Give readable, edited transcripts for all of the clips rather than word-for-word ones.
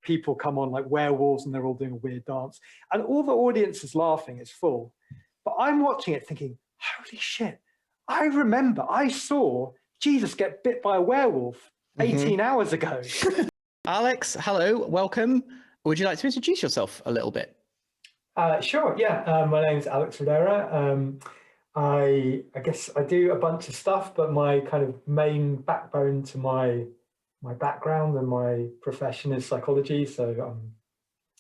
people come on like werewolves and they're all doing a weird dance. And all the audience is laughing, it's full. But I'm watching it thinking, holy shit, I remember I saw Jesus get bit by a werewolf 18 hours ago. Alex, hello, welcome. Would you like to introduce yourself a little bit? Sure, yeah. My name's Alex Fradera. I guess I do a bunch of stuff, but my kind of main backbone to my background and my profession is psychology. So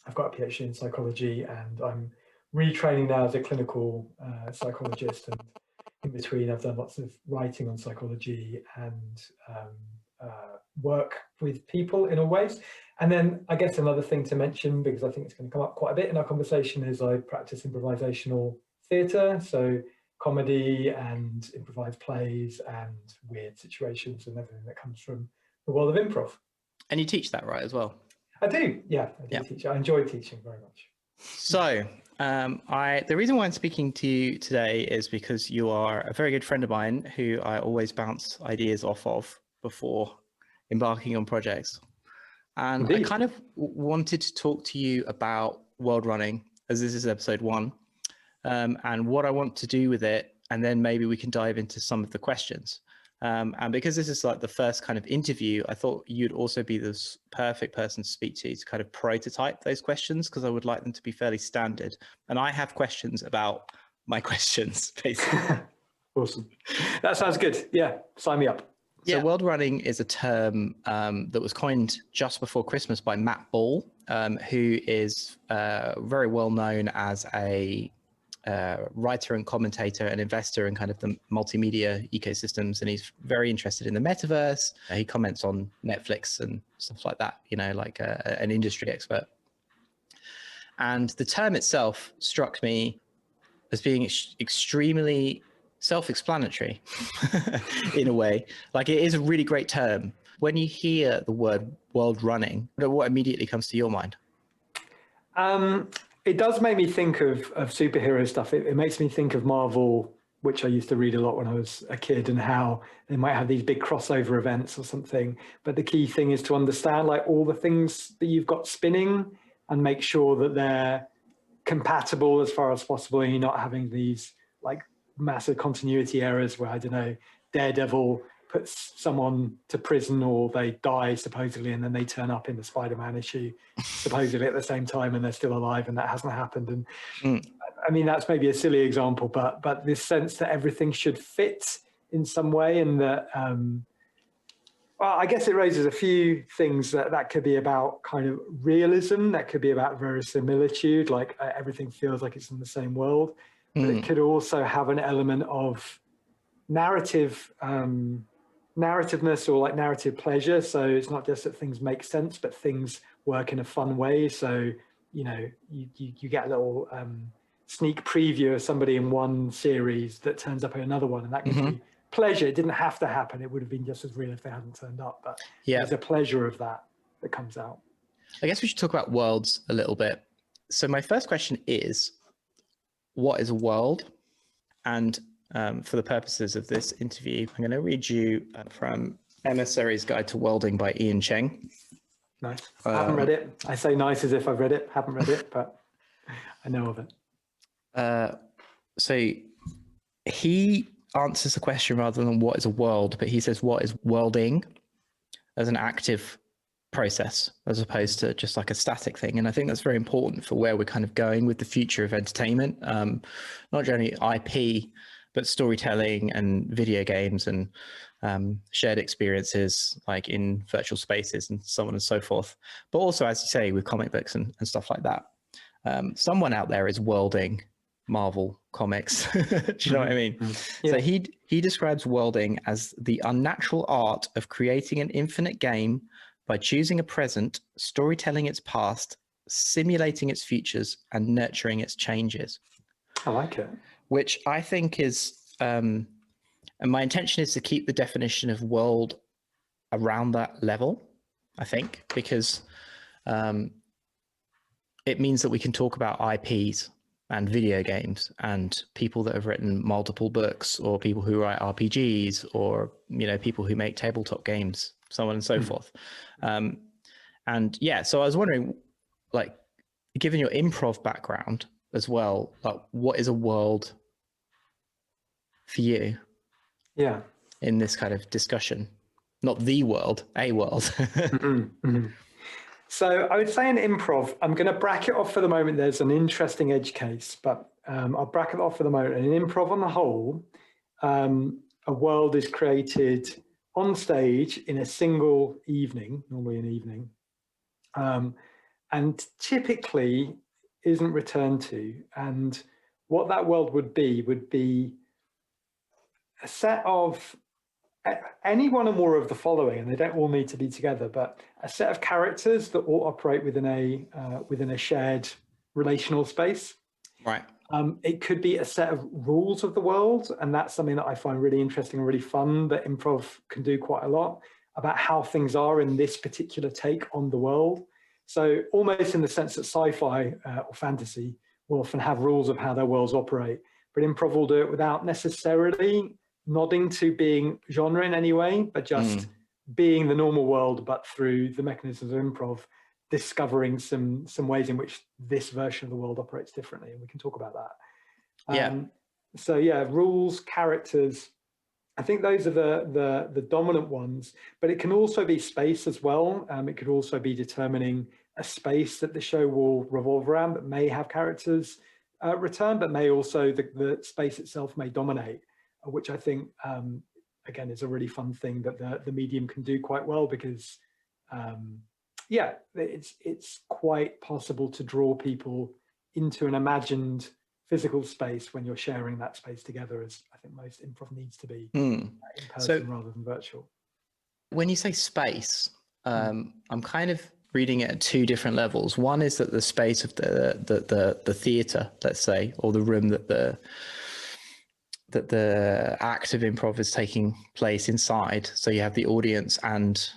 I've got a PhD in psychology, and I'm retraining now as a clinical psychologist. And in between, I've done lots of writing on psychology and work with people in all ways. And then I guess another thing to mention, because I think it's going to come up quite a bit in our conversation, is I practice improvisational theatre. So comedy and improvised plays and weird situations and everything that comes from the world of improv. And you teach that, right, as well? I do, yeah. I do teach. I enjoy teaching very much. So the reason why I'm speaking to you today is because you are a very good friend of mine who I always bounce ideas off of before embarking on projects. And Indeed. I kind of wanted to talk to you about Worldrunning, as this is episode 1, and what I want to do with it. And then maybe we can dive into some of the questions. And because this is like the first kind of interview, I thought you'd also be the perfect person to speak to kind of prototype those questions, because I would like them to be fairly standard. And I have questions about my questions, basically. Awesome. That sounds good. Yeah, sign me up. So Worldrunning is a term that was coined just before Christmas by Matt Ball, who is very well known as a writer and commentator and investor in kind of the multimedia ecosystems, and he's very interested in the metaverse. He comments on Netflix and stuff like that, you know, like an industry expert. And the term itself struck me as being extremely self-explanatory in a way. Like, it is a really great term. When you hear the word Worldrunning, what immediately comes to your mind? It does make me think of superhero stuff. It makes me think of Marvel, which I used to read a lot when I was a kid, and how they might have these big crossover events or something. But the key thing is to understand like all the things that you've got spinning and make sure that they're compatible as far as possible, and you're not having these like massive continuity errors where, I don't know, Daredevil puts someone to prison or they die supposedly, and then they turn up in the Spider-Man issue supposedly at the same time and they're still alive, and that hasn't happened. And I mean, that's maybe a silly example, but this sense that everything should fit in some way, and that well, I guess it raises a few things that could be about kind of realism, that could be about verisimilitude, like everything feels like it's in the same world. But it could also have an element of narrativeness or like narrative pleasure. So it's not just that things make sense, but things work in a fun way. So, you know, you get a little sneak preview of somebody in one series that turns up in another one, and that gives you pleasure. It didn't have to happen. It would have been just as real if they hadn't turned up, but there's a pleasure of that comes out. I guess we should talk about worlds a little bit. So my first question is, what is a world? And for the purposes of this interview, I'm going to read you from Emissary's Guide to Welding by Ian Cheng. Nice. I haven't read it. I say nice as if I've read it. Haven't read it, but I know of it. So he answers the question rather than what is a world, but he says what is welding as an active process as opposed to just like a static thing. And I think that's very important for where we're kind of going with the future of entertainment, not only IP, but storytelling and video games and shared experiences like in virtual spaces and so on and so forth. But also, as you say, with comic books and stuff like that. Someone out there is welding Marvel comics. Do you know what I mean? Yeah. So he describes welding as the unnatural art of creating an infinite game by choosing a present, storytelling its past, simulating its futures, and nurturing its changes. I like it. Which I think is, and my intention is to keep the definition of world around that level, I think, because it means that we can talk about IPs and video games and people that have written multiple books, or people who write RPGs, or, you know, people who make tabletop games, so on and so forth. And yeah, so I was wondering, like, given your improv background as well, like, what is a world for you? Yeah. In this kind of discussion? Not the world, a world. So I would say in improv, I'm going to bracket off for the moment. There's an interesting edge case, but I'll bracket off for the moment. And in improv on the whole, a world is created on stage in a single evening, normally an evening, and typically isn't returned to. And what that world would be a set of any one or more of the following, and they don't all need to be together, but a set of characters that all operate within a shared relational space. Right. It could be a set of rules of the world, and that's something that I find really interesting and really fun that improv can do quite a lot, about how things are in this particular take on the world. So almost in the sense that sci-fi or fantasy will often have rules of how their worlds operate, but improv will do it without necessarily nodding to being genre in any way, but just being the normal world, but through the mechanisms of improv, discovering some ways in which this version of the world operates differently, and we can talk about that. Yeah. So yeah, rules, characters, I think those are the dominant ones, but it can also be space as well. It could also be determining a space that the show will revolve around, that may have characters return, but may also, the space itself may dominate, which I think, again, is a really fun thing that the medium can do quite well, because, yeah, it's quite possible to draw people into an imagined physical space when you're sharing that space together, as I think most improv needs to be in person rather than virtual. When you say space, I'm kind of reading it at two different levels. One is that the space of the theater, let's say, or the room that the act of improv is taking place inside. So you have the audience and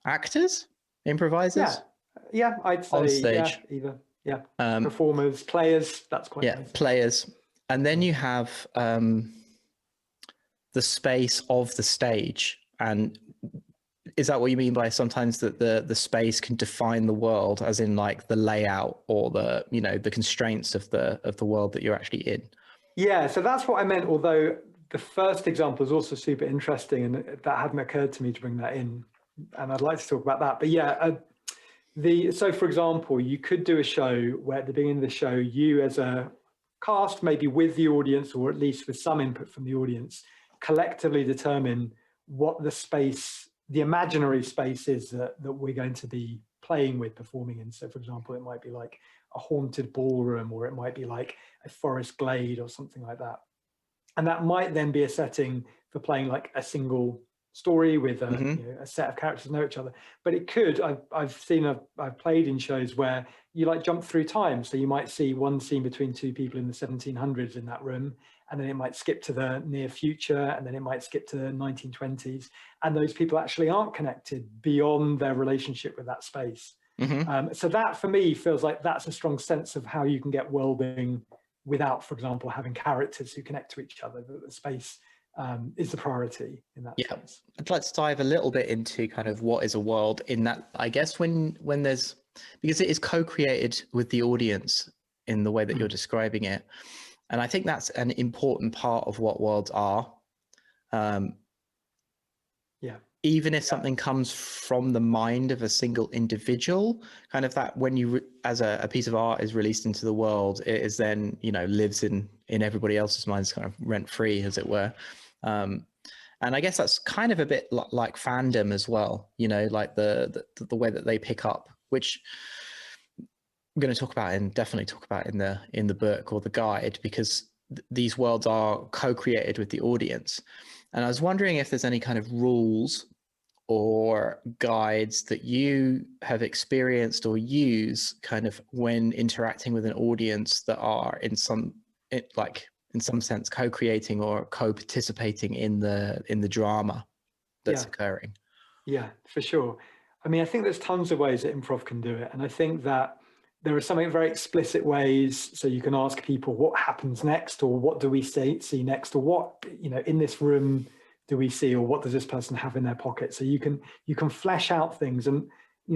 actors, improvisers. Yeah, I'd say on stage. Yeah, either. Yeah, performers, players. That's quite nice. Players, and then you have the space of the stage. And is that what you mean by sometimes that the space can define the world, as in like the layout or the constraints of the world that you're actually in? Yeah, so that's what I meant, although the first example is also super interesting, and that hadn't occurred to me to bring that in, and I'd like to talk about that. But yeah, so for example, you could do a show where at the beginning of the show, you as a cast, maybe with the audience, or at least with some input from the audience, collectively determine what the imaginary space is that we're going to be playing with, performing in. So for example, it might be like a haunted ballroom, or it might be like a forest glade or something like that. And that might then be a setting for playing like a single story with a set of characters know each other. But it could, I've played in shows where you like jump through time. So you might see one scene between two people in the 1700s in that room, and then it might skip to the near future, and then it might skip to the 1920s. And those people actually aren't connected beyond their relationship with that space. So that for me feels like that's a strong sense of how you can get worlding without, for example, having characters who connect to each other. The space is the priority in that sense. I'd like to dive a little bit into kind of what is a world in that, I guess, when there's, because it is co-created with the audience in the way that you're describing it. And I think that's an important part of what worlds are. Even if something comes from the mind of a single individual, kind of that when you, as a piece of art is released into the world, it is then, lives in everybody else's minds, kind of rent free, as it were. And I guess that's kind of a bit like fandom as well, like the way that they pick up, which I'm going to talk about and definitely talk about in the book or the guide, because these worlds are co-created with the audience. And I was wondering if there's any kind of rules or guides that you have experienced or use kind of when interacting with an audience that are in some sense co-creating or co-participating in the drama that's occurring. Yeah, for sure. I mean, I think there's tons of ways that improv can do it. And I think that there are some very explicit ways. So you can ask people what happens next, or what do we see next, or what, in this room do we see, or what does this person have in their pocket? So you can flesh out things. And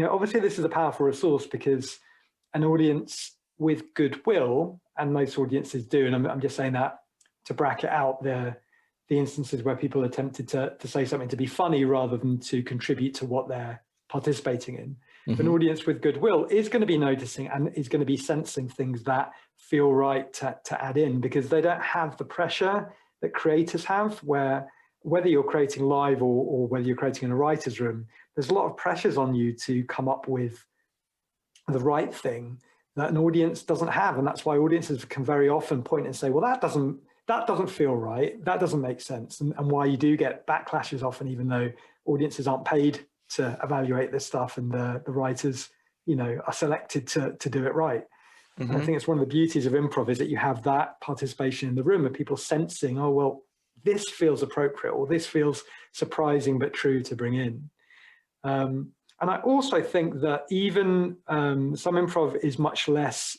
obviously this is a powerful resource because an audience with goodwill, and most audiences do, and I'm just saying that to bracket out the instances where people attempted to say something to be funny rather than to contribute to what they're participating in. An audience with goodwill is going to be noticing and is going to be sensing things that feel right to add in, because they don't have the pressure that creators have, where whether you're creating live or whether you're creating in a writer's room, there's a lot of pressures on you to come up with the right thing that an audience doesn't have. And that's why audiences can very often point and say, well, that doesn't feel right, that doesn't make sense, and why you do get backlashes often, even though audiences aren't paid to evaluate this stuff and the writers, are selected to do it right. And I think it's one of the beauties of improv is that you have that participation in the room of people sensing, oh, well, this feels appropriate, or this feels surprising but true to bring in. And I also think that even some improv is much less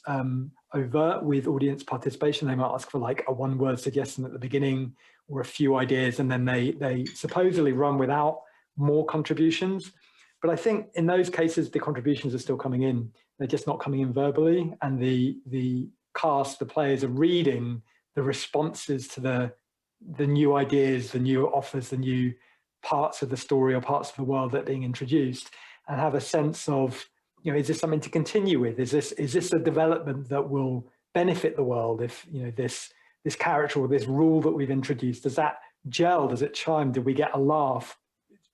overt with audience participation. They might ask for like a one-word suggestion at the beginning or a few ideas, and then they supposedly run without more contributions. But I think in those cases, the contributions are still coming in. They're just not coming in verbally, and the cast, the players are reading the responses to the new ideas, the new offers, the new parts of the story or parts of the world that are being introduced, and have a sense of, is this something to continue with? Is this a development that will benefit the world? If this character or this rule that we've introduced, does that gel? Does it chime? Did we get a laugh?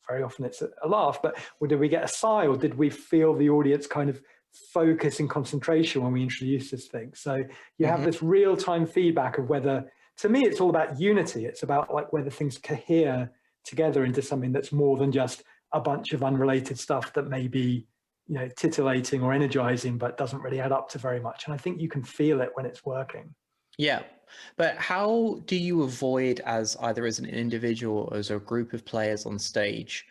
Very often it's a laugh, but or did we get a sigh, or did we feel the audience kind of focus and concentration when we introduced this thing? So you have this real-time feedback of whether, to me, it's all about unity. It's about like whether things cohere together into something that's more than just a bunch of unrelated stuff that may be, titillating or energizing, but doesn't really add up to very much. And I think you can feel it when it's working. Yeah. But how do you avoid, either as an individual or as a group of players on stage,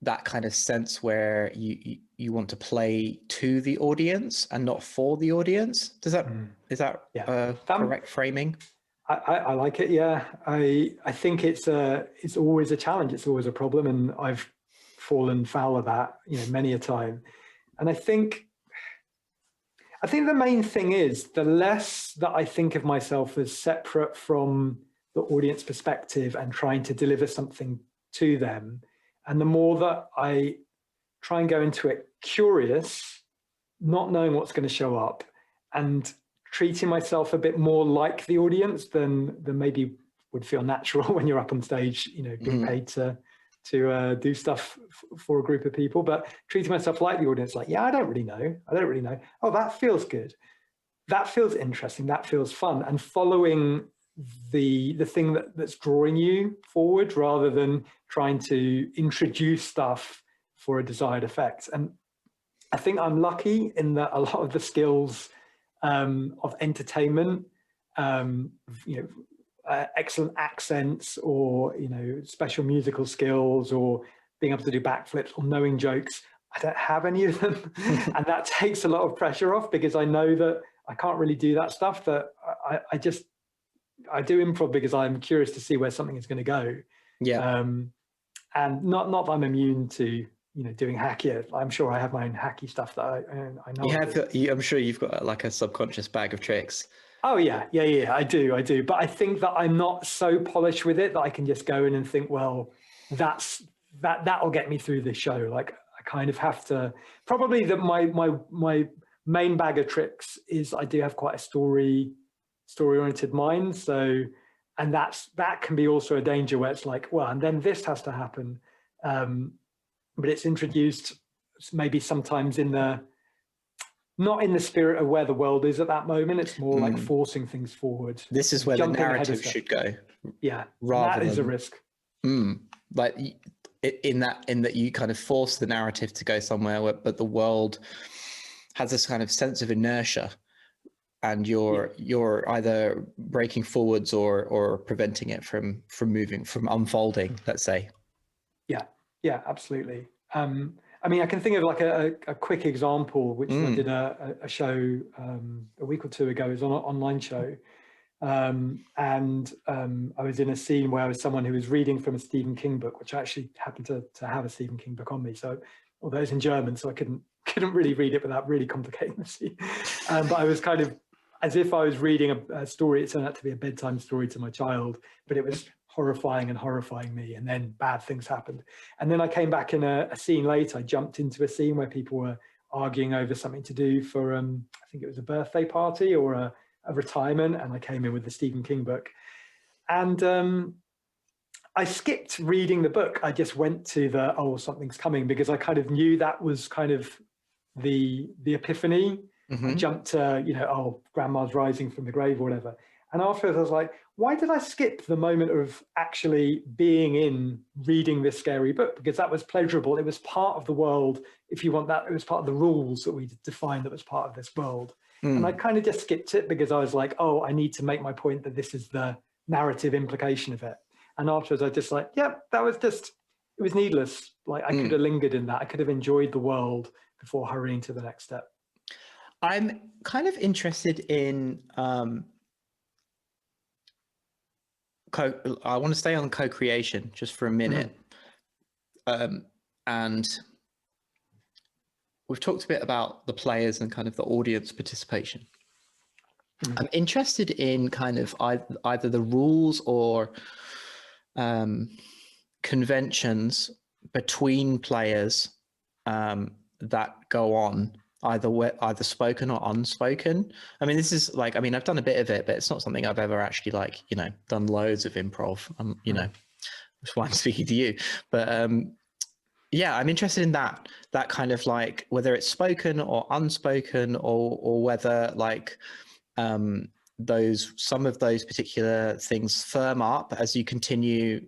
that kind of sense where you want to play to the audience and not for the audience? Is that correct framing? I like it. Yeah, I think it's always a challenge. It's always a problem, and I've fallen foul of that, many a time. And I think the main thing is, the less that I think of myself as separate from the audience perspective and trying to deliver something to them, and the more that I try and go into it curious, not knowing what's going to show up, and treating myself a bit more like the audience than maybe would feel natural when you're up on stage, being paid to do stuff for a group of people, but treating myself like the audience, like, I don't really know. Oh, that feels good. That feels interesting. That feels fun. And following the thing that's drawing you forward, rather than trying to introduce stuff for a desired effect. And I think I'm lucky in that a lot of the skills of entertainment, excellent accents, or special musical skills, or being able to do backflips, or knowing jokes, I don't have any of them. And that takes a lot of pressure off, because I know that I can't really do that stuff. That I do improv because I'm curious to see where something is going to go. And not that I'm immune to doing hacky. I'm sure I have my own hacky stuff that I know. I'm sure you've got like a subconscious bag of tricks. Oh yeah, I do. But I think that I'm not so polished with it that I can just go in and think, well, that'll get me through this show. Like, I kind of have to. Probably that my main bag of tricks is I do have quite a story-oriented mind. So, and that can be also a danger, where it's like, well, and then this has to happen, but it's introduced maybe sometimes not in the spirit of where the world is at that moment. It's more like forcing things forward. This is where the narrative should go. Yeah, that is a risk. Like in that you kind of force the narrative to go somewhere, but the world has this kind of sense of inertia, and you're either breaking forwards or preventing it from moving, from unfolding, let's say. Yeah, absolutely. I mean, I can think of like a quick example, which I did a show a week or two ago. It was on an online show. And I was in a scene where I was someone who was reading from a Stephen King book, which I actually happened to have a Stephen King book on me. So although it's in German, so I couldn't really read it without really complicating the scene. But I was kind of, as if I was reading a story. It turned out to be a bedtime story to my child, but it was horrifying me, and then bad things happened. And then I came back in a scene later. I jumped into a scene where people were arguing over something to do for, I think it was a birthday party or a retirement, and I came in with the Stephen King book. And I skipped reading the book. I just went to the, oh, something's coming, because I kind of knew that was kind of the epiphany. I jumped to, oh, grandma's rising from the grave or whatever. And afterwards I was like, why did I skip the moment of actually being in reading this scary book? Because that was pleasurable. It was part of the world. If you want that, it was part of the rules that we defined that was part of this world. And I kind of just skipped it because I was like, oh, I need to make my point that this is the narrative implication of it. And afterwards I just like, yep, that was just, it was needless. Like I could have lingered in that. I could have enjoyed the world before hurrying to the next step. I'm kind of interested in, I want to stay on co-creation just for a minute. And we've talked a bit about the players and kind of the audience participation. I'm interested in kind of either the rules or conventions between players that go on, either spoken or unspoken. I mean, this is like, I mean, I've done a bit of it, but it's not something I've ever actually like, done loads of improv, that's why I'm speaking to you. But yeah, I'm interested in that kind of like, whether it's spoken or unspoken, or whether like some of those particular things firm up as you continue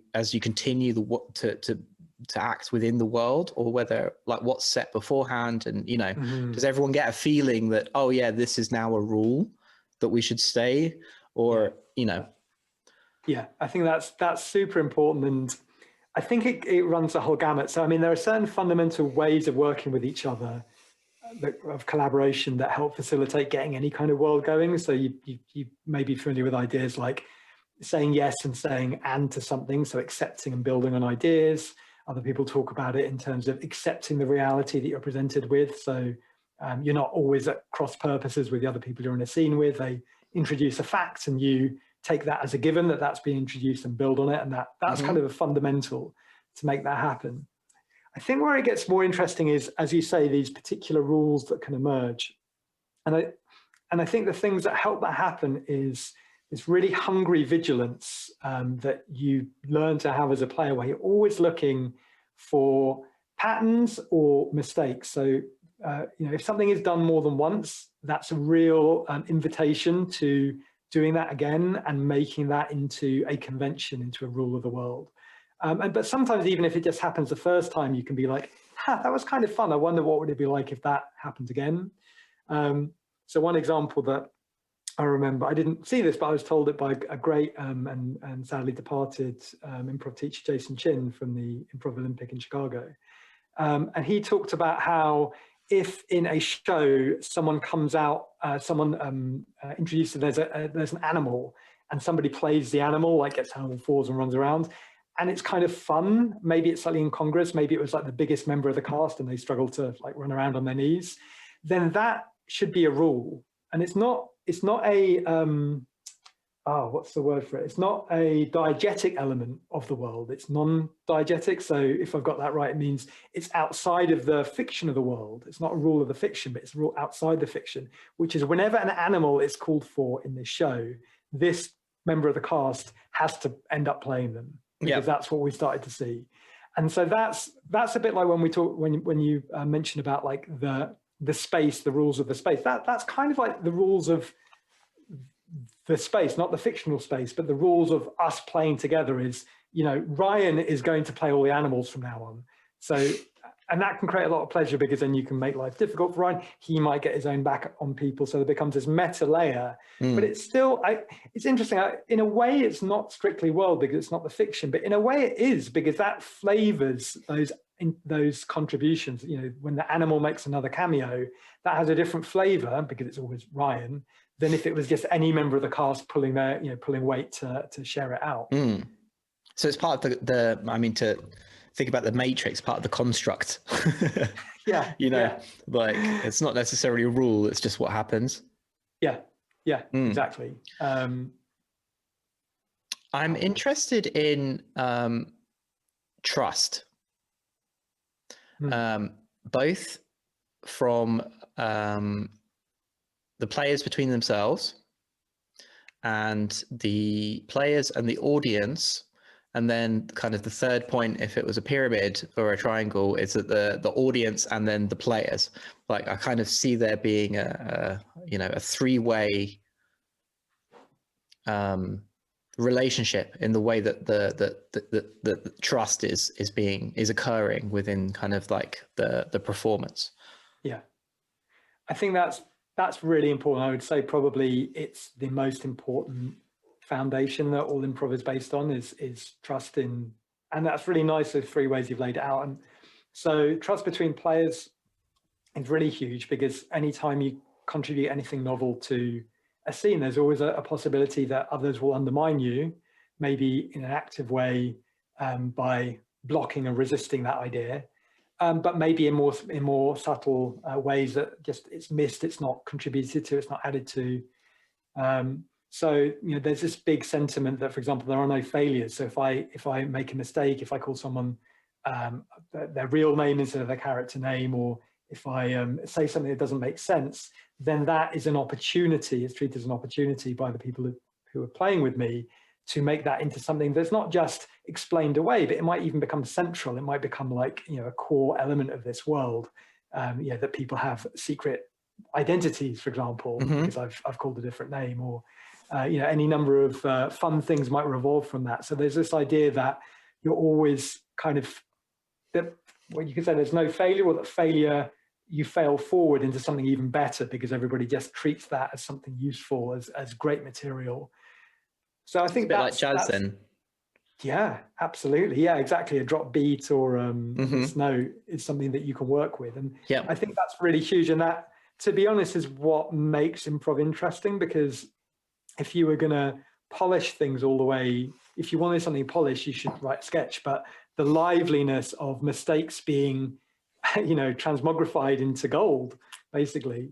to act within the world, or whether like what's set beforehand, and does everyone get a feeling that, oh yeah, this is now a rule that we should stay, or Yeah, I think that's super important, and I think it runs the whole gamut. So I mean, there are certain fundamental ways of working with each other, of collaboration, that help facilitate getting any kind of world going. So you may be familiar with ideas like saying yes and saying and to something, so accepting and building on ideas. Other people talk about it in terms of accepting the reality that you're presented with. So you're not always at cross purposes with the other people you're in a scene with. They introduce a fact and you take that as a given that that's being introduced and build on it. And that's kind of a fundamental to make that happen. I think where it gets more interesting is, as you say, these particular rules that can emerge. And I think the things that help that happen is this really hungry vigilance that you learn to have as a player, where you're always looking for patterns or mistakes. So, if something is done more than once, that's a real invitation to doing that again and making that into a convention, into a rule of the world. But sometimes, even if it just happens the first time, you can be like, that was kind of fun. I wonder what would it be like if that happened again. So one example that I remember, I didn't see this, but I was told it by a great and sadly departed improv teacher, Jason Chin, from the Improv Olympic in Chicago. And he talked about how if in a show someone comes out, someone introduces, there's an animal, and somebody plays the animal, like gets animal fours and runs around, and it's kind of fun. Maybe it's slightly incongruous. Maybe it was like the biggest member of the cast and they struggle to like run around on their knees. Then that should be a rule. And it's not a, what's the word for it? It's not a diegetic element of the world. It's non-diegetic. So if I've got that right, it means it's outside of the fiction of the world. It's not a rule of the fiction, but it's a rule outside the fiction, which is whenever an animal is called for in this show, this member of the cast has to end up playing them, because that's what we started to see. And so that's a bit like when we talk, when you mentioned about like the space, the rules of the space, that's kind of like the rules of the space, not the fictional space, but the rules of us playing together is, Ryan is going to play all the animals from now on. So, and that can create a lot of pleasure, because then you can make life difficult for Ryan. He might get his own back on people. So there becomes this meta layer, but it's still, it's interesting. In a way, it's not strictly world because it's not the fiction, but in a way it is, because that flavors those contributions. When the animal makes another cameo, that has a different flavor because it's always Ryan than if it was just any member of the cast pulling pulling weight to share it out. So it's part of the to think about the matrix, part of the construct. Yeah. You know, yeah. like it's not necessarily a rule, it's just what happens. Yeah. Yeah, exactly. I'm interested in trust, both from the players between themselves and the players and the audience. And then kind of the third point, if it was a pyramid or a triangle, is that the audience and then the players. Like I kind of see there being a three-way relationship in the way that the trust is occurring within kind of like the performance. Yeah, I think that's really important. I would say probably it's the most important foundation that all improv is based on is trust in, and that's really nice, those three ways you've laid it out. And so trust between players is really huge, because anytime you contribute anything novel to a scene, there's always a possibility that others will undermine you, maybe in an active way, by blocking and resisting that idea, but maybe in more subtle ways that just it's missed, it's not contributed to, it's not added to. So there's this big sentiment that, for example, there are no failures. So if I make a mistake, if I call someone their real name instead of their character name, or if I say something that doesn't make sense, then that is an opportunity. It's treated as an opportunity by the people who are playing with me to make that into something that's not just explained away, but it might even become central. It might become like a core element of this world. That people have secret identities, for example, because I've called a different name, or any number of fun things might revolve from that. So there's this idea that you're always kind of, that what you can say, there's no failure, or that failure, you fail forward into something even better, because everybody just treats that as something useful, as great material. So I think that's like jazz then. Yeah, absolutely. Yeah, exactly. A drop beat or this note is something that you can work with. And I think that's really huge. And that, to be honest, is what makes improv interesting, because if you were going to polish things all the way, if you wanted something polished, you should write a sketch. But the liveliness of mistakes being, transmogrified into gold, basically,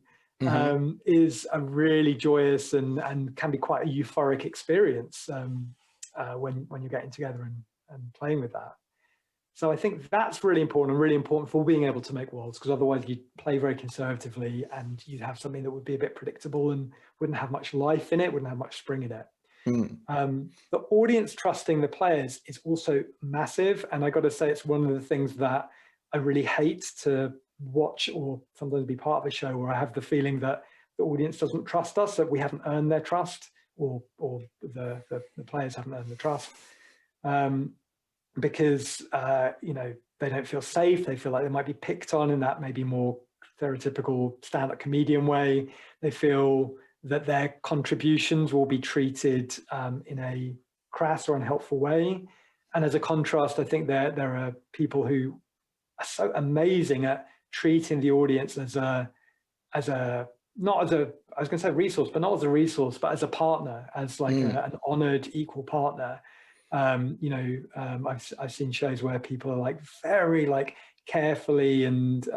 is a really joyous and can be quite a euphoric experience when you're getting together and playing with that. So I think that's really important for being able to make worlds, because otherwise you'd play very conservatively and you'd have something that would be a bit predictable and wouldn't have much life in it, wouldn't have much spring in it. The audience trusting the players is also massive. And I got to say, it's one of the things that I really hate to watch, or sometimes be part of a show where I have the feeling that the audience doesn't trust us, that we haven't earned their trust, or the players haven't earned the trust. Because they don't feel safe, they feel like they might be picked on in that maybe more stereotypical stand-up comedian way. They feel that their contributions will be treated in a crass or unhelpful way. And as a contrast, I think there are people who are so amazing at treating the audience as a not as a, I was going to say resource, but not as a resource, but as a partner, as like an honored equal partner. I've seen shows where people are like very like carefully and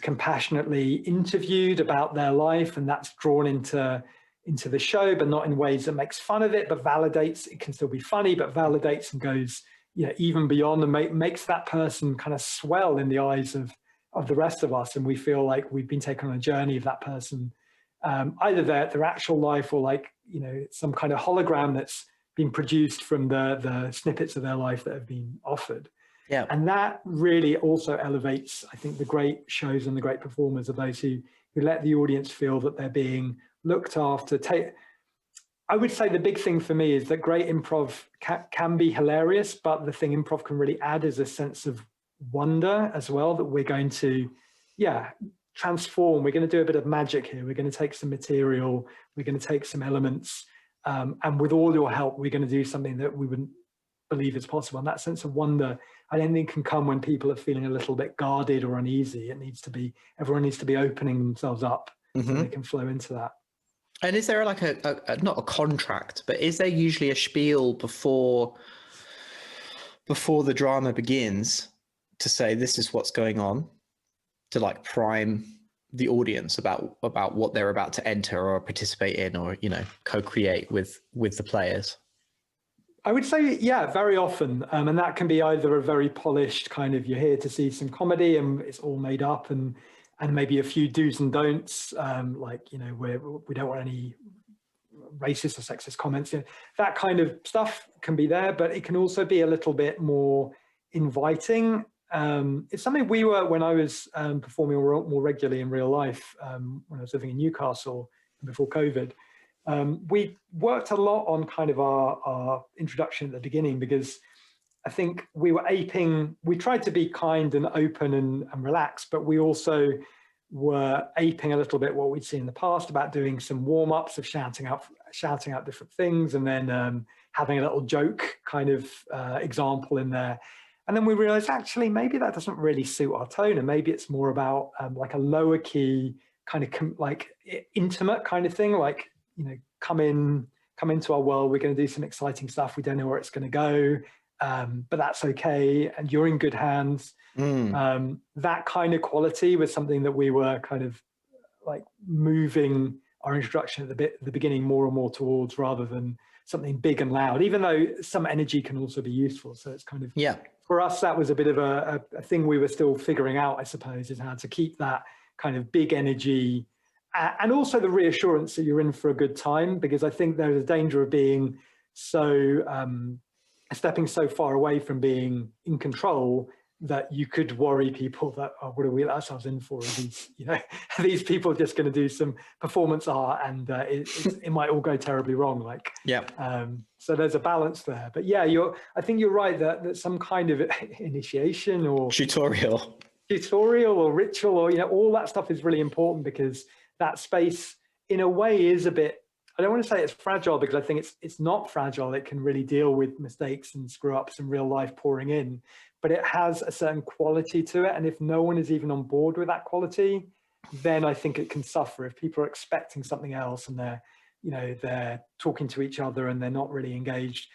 compassionately interviewed about their life, and that's drawn into the show, but not in ways that makes fun of it, but validates. It can still be funny, but validates and goes even beyond, and makes that person kind of swell in the eyes of the rest of us, and we feel like we've been taken on a journey of that person, either their actual life, or like some kind of hologram that's been produced from the snippets of their life that have been offered. Yeah. And that really also elevates, I think, the great shows and the great performers are those who let the audience feel that they're being looked after. I would say the big thing for me is that great improv can be hilarious, but the thing improv can really add is a sense of wonder as well, that we're going to, transform. We're going to do a bit of magic here. We're going to take some material. We're going to take some elements. And with all your help, we're going to do something that we wouldn't believe is possible. And that sense of wonder, I don't think, can come when people are feeling a little bit guarded or uneasy. Everyone needs to be opening themselves up so they can flow into that. And is there like a not a contract, but is there usually a spiel before before the drama begins to say this is what's going on, to like prime the audience about what they're about to enter or participate in, or, you know, co-create with the players? I would say, yeah, very often. And that can be either a very polished kind of, you're here to see some comedy and it's all made up, and maybe a few do's and don'ts, like, you know, we don't want any racist or sexist comments. You know, that kind of stuff can be there, but it can also be a little bit more inviting. It's something we were, when I was performing more regularly in real life, when I was living in Newcastle before COVID, we worked a lot on kind of our introduction at the beginning, because I think we tried to be kind and open and relaxed, but we also were aping a little bit what we'd seen in the past about doing some warm-ups of shouting out different things, and then having a little joke kind of example in there. And then we realized, actually, maybe that doesn't really suit our tone, and maybe it's more about like a lower key kind of like intimate kind of thing, like, you know, come into our world, we're going to do some exciting stuff, we don't know where it's going to go, but that's okay, and you're in good hands. That kind of quality was something that we were kind of like moving our introduction at the beginning more and more towards, rather than something big and loud, even though some energy can also be useful. So it's kind of, yeah, for us, that was a bit of a thing we were still figuring out, I suppose, is how to keep that kind of big energy, and also the reassurance that you're in for a good time, because I think there's a danger of being stepping so far away from being in control that you could worry people that, oh, what do we let ourselves in for? Are these, you know, are these people just going to do some performance art, and it might all go terribly wrong? Like, yeah. So there's a balance there. But yeah, I think you're right that some kind of initiation or tutorial or ritual, or, you know, all that stuff is really important, because that space in a way is a bit, I don't want to say it's fragile, because I think it's not fragile. It can really deal with mistakes and screw ups in real life pouring in, but it has a certain quality to it. And if no one is even on board with that quality, then I think it can suffer. If people are expecting something else and they're talking to each other and they're not really engaged,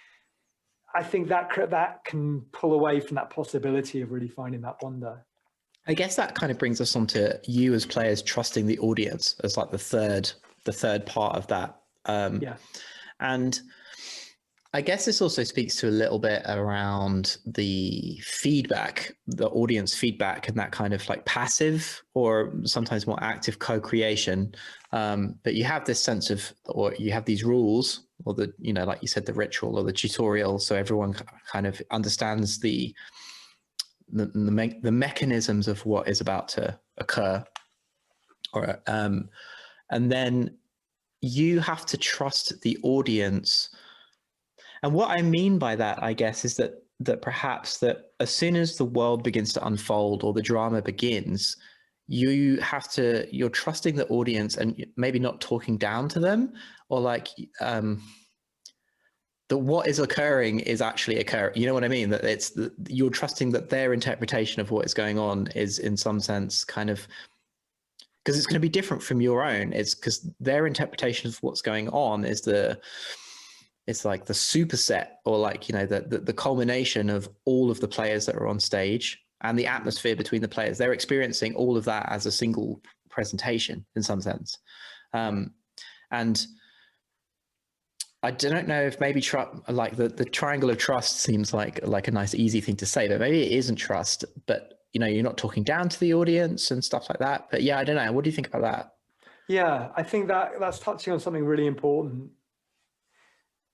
I think that can pull away from that possibility of really finding that wonder. I guess that kind of brings us on to you as players trusting the audience as like the third part of that. Yeah. And I guess this also speaks to a little bit around the feedback, the audience feedback, and that kind of like passive or sometimes more active co-creation. But you have this sense of, or you have these rules, or the, you know, like you said, the ritual or the tutorial, so everyone kind of understands the mechanisms of what is about to occur, or and then you have to trust the audience. And what I mean by that, I guess, is that perhaps that as soon as the world begins to unfold or the drama begins, you're trusting the audience and maybe not talking down to them, or like that what is occurring is actually occurring. You know what I mean? That you're trusting that their interpretation of what is going on is in some sense kind of, because it's going to be different from your own. It's because their interpretation of what's going on is it's like the superset, or like, you know, the culmination of all of the players that are on stage and the atmosphere between the players. They're experiencing all of that as a single presentation in some sense. And I don't know if maybe like the triangle of trust seems like a nice easy thing to say, but maybe it isn't trust, but, you know, you're not talking down to the audience and stuff like that. But yeah, I don't know. What do you think about that? Yeah, I think that's touching on something really important.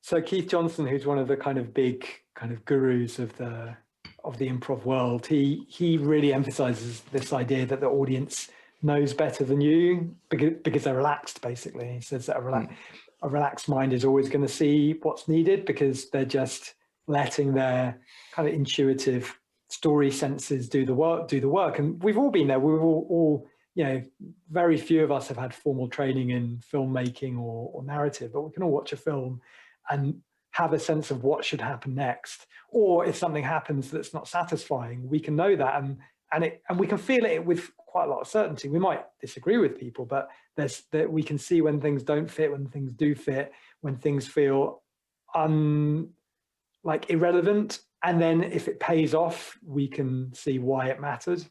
So Keith Johnson, who's one of the kind of big kind of gurus of the improv world, he really emphasizes this idea that the audience knows better than you, because they're relaxed, basically. He says that a relaxed mind is always going to see what's needed, because they're just letting their kind of intuitive story senses do the work. And we've all been there. We've all, you know, very few of us have had formal training in filmmaking or narrative, but we can all watch a film and have a sense of what should happen next. Or if something happens that's not satisfying, we can know that, and we can feel it with quite a lot of certainty. We might disagree with people, but we can see when things don't fit, when things do fit, when things feel like irrelevant. And then if it pays off, we can see why it mattered.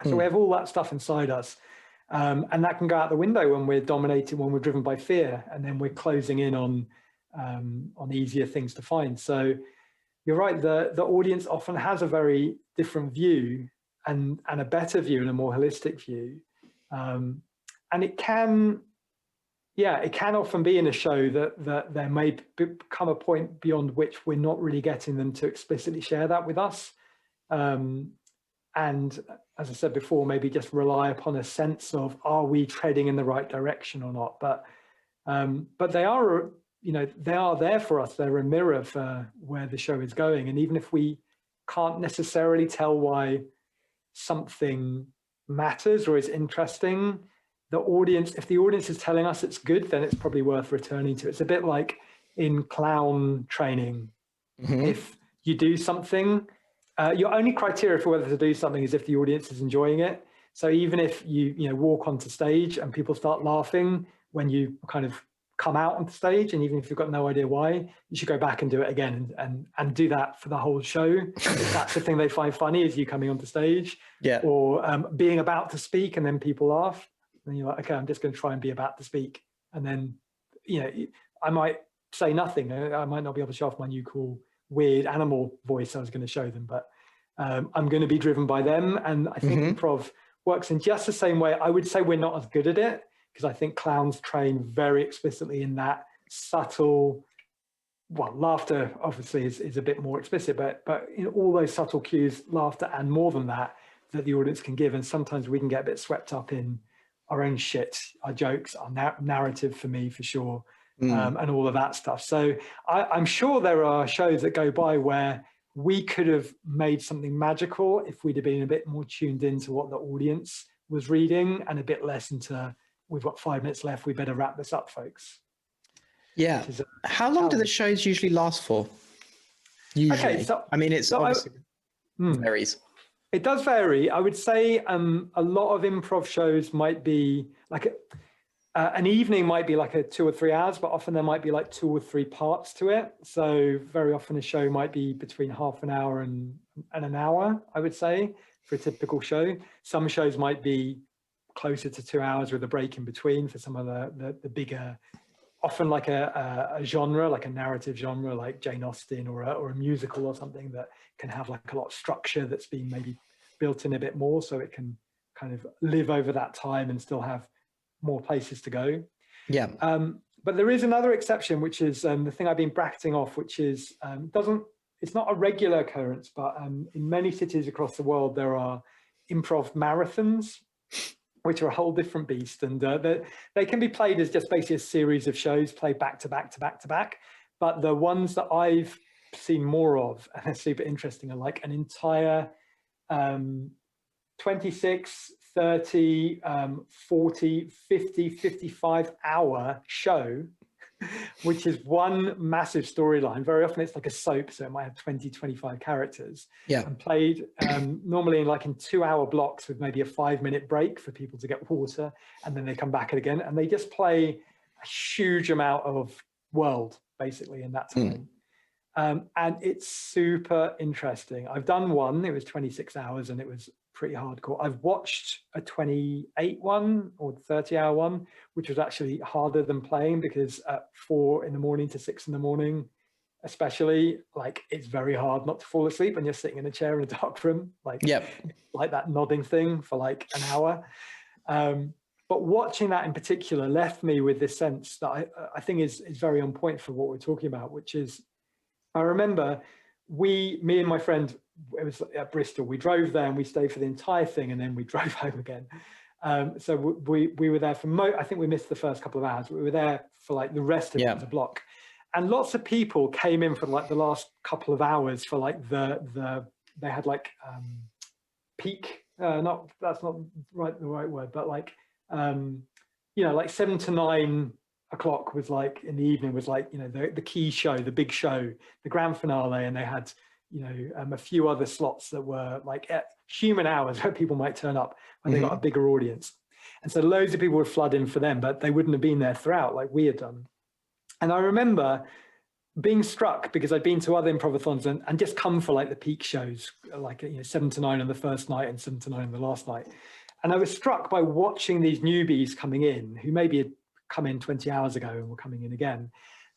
So we have all that stuff inside us. And that can go out the window when we're dominated, when we're driven by fear, and then we're closing in on easier things to find. So you're right, the audience often has a very different view and a better view and a more holistic view. And it can often be in a show that there may become a point beyond which we're not really getting them to explicitly share that with us. And as I said before, maybe just rely upon a sense of, are we treading in the right direction or not? But they are, they are there for us. They're a mirror for where the show is going. And even if we can't necessarily tell why something matters or is interesting, the audience, if the audience is telling us it's good, then it's probably worth returning to. It's a bit like in clown training. If you do something, your only criteria for whether to do something is if the audience is enjoying it. So even if you walk onto stage and people start laughing when you kind of come out on stage, and even if you've got no idea why, you should go back and do it again and do that for the whole show. If that's the thing they find funny, is you coming onto stage, or being about to speak and then people laugh, and you're like, okay, I'm just going to try and be about to speak, and then I might say nothing. I might not be able to show off my new cool weird animal voice I was going to show them, but I'm going to be driven by them. And I think improv works in just the same way. I would say we're not as good at it, because I think clowns train very explicitly in that subtle, well, laughter obviously is a bit more explicit, but all those subtle cues, laughter and more than that the audience can give. And sometimes we can get a bit swept up in our own shit, our jokes, our narrative, for me, for sure. And all of that stuff. So I'm sure there are shows that go by where we could have made something magical if we'd have been a bit more tuned into what the audience was reading and a bit less into, we've got 5 minutes left, we better wrap this up, folks. Yeah. How long do the shows usually last for? Usually. Okay, so, I mean, it's obviously varies. It does vary. I would say a lot of improv shows might be like an evening might be like 2 or 3 hours, but often there might be like 2 or 3 parts to it. So very often a show might be between half an hour and an hour, I would say, for a typical show. Some shows might be closer to 2 hours with a break in between for some of the bigger, often like a genre, like a narrative genre, like Jane Austen or a musical or something that can have like a lot of structure that's been maybe built in a bit more, so it can kind of live over that time and still have more places to go. Yeah. But there is another exception, which is the thing I've been bracketing off, which is it's not a regular occurrence, but in many cities across the world, there are improv marathons, which are a whole different beast. And they can be played as just basically a series of shows played back to back to back to back. But the ones that I've seen more of, and they're super interesting, are like an entire 26, 30, 40, 50, 55 hour show, which is one massive storyline. Very often it's like a soap, so it might have 20, 25 characters. Yeah. And played normally in 2 hour blocks with maybe a 5 minute break for people to get water, and then they come back again, and they just play a huge amount of world basically in that time. And it's super interesting. I've done one, it was 26 hours and it was pretty hardcore. I've watched a 28 one or 30 hour one, which was actually harder than playing, because at 4 in the morning to 6 in the morning, especially, like, it's very hard not to fall asleep when you're sitting in a chair in a dark room, like that nodding thing for like an hour. But watching that in particular left me with this sense that I think is very on point for what we're talking about, which is, I remember me and my friend, it was at Bristol, we drove there and we stayed for the entire thing, and then we drove home again. So we were there for, I think we missed the first couple of hours, but we were there for like the rest of the block. And lots of people came in for like the last couple of hours for like they had like peak, that's not the right word, but like, like 7 to 9 o'clock was like, in the evening was like, the key show, the big show, the grand finale. And they had, a few other slots that were like at human hours where people might turn up when they got a bigger audience. And so loads of people would flood in for them, but they wouldn't have been there throughout like we had done. And I remember being struck because I'd been to other improvathons and just come for like the peak shows, like 7 to 9 on the first night and 7 to 9 on the last night. And I was struck by watching these newbies coming in who maybe had come in 20 hours ago and were coming in again,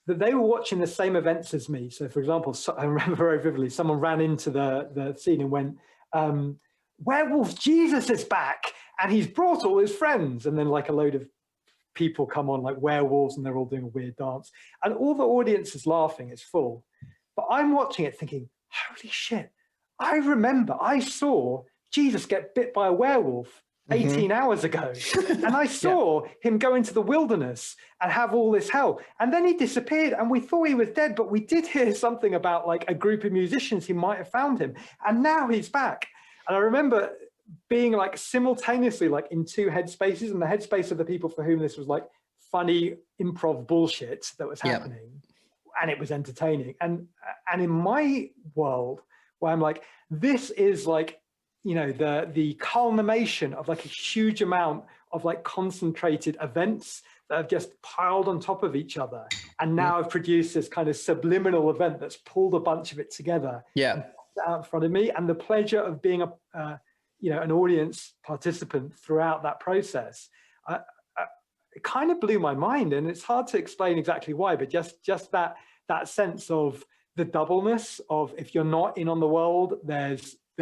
that they were watching the same events as me. So for example, I remember very vividly, someone ran into the scene and went, werewolf Jesus is back and he's brought all his friends. And then like a load of people come on like werewolves and they're all doing a weird dance. And all the audience is laughing, it's full. But I'm watching it thinking, holy shit, I remember I saw Jesus get bit by a werewolf 18 hours ago. And I saw him go into the wilderness and have all this hell. And then he disappeared and we thought he was dead, but we did hear something about like a group of musicians who might have found him. And now he's back. And I remember being like simultaneously like in two headspaces, and the headspace of the people for whom this was like funny improv bullshit that was happening. And it was entertaining. And in my world where I'm like, this is like, the culmination of like a huge amount of like concentrated events that have just piled on top of each other and now have produced this kind of subliminal event that's pulled a bunch of it together out in front of me. And the pleasure of being an audience participant throughout that process, it kind of blew my mind. And it's hard to explain exactly why, but just that sense of the doubleness of, if you're not in on the world, there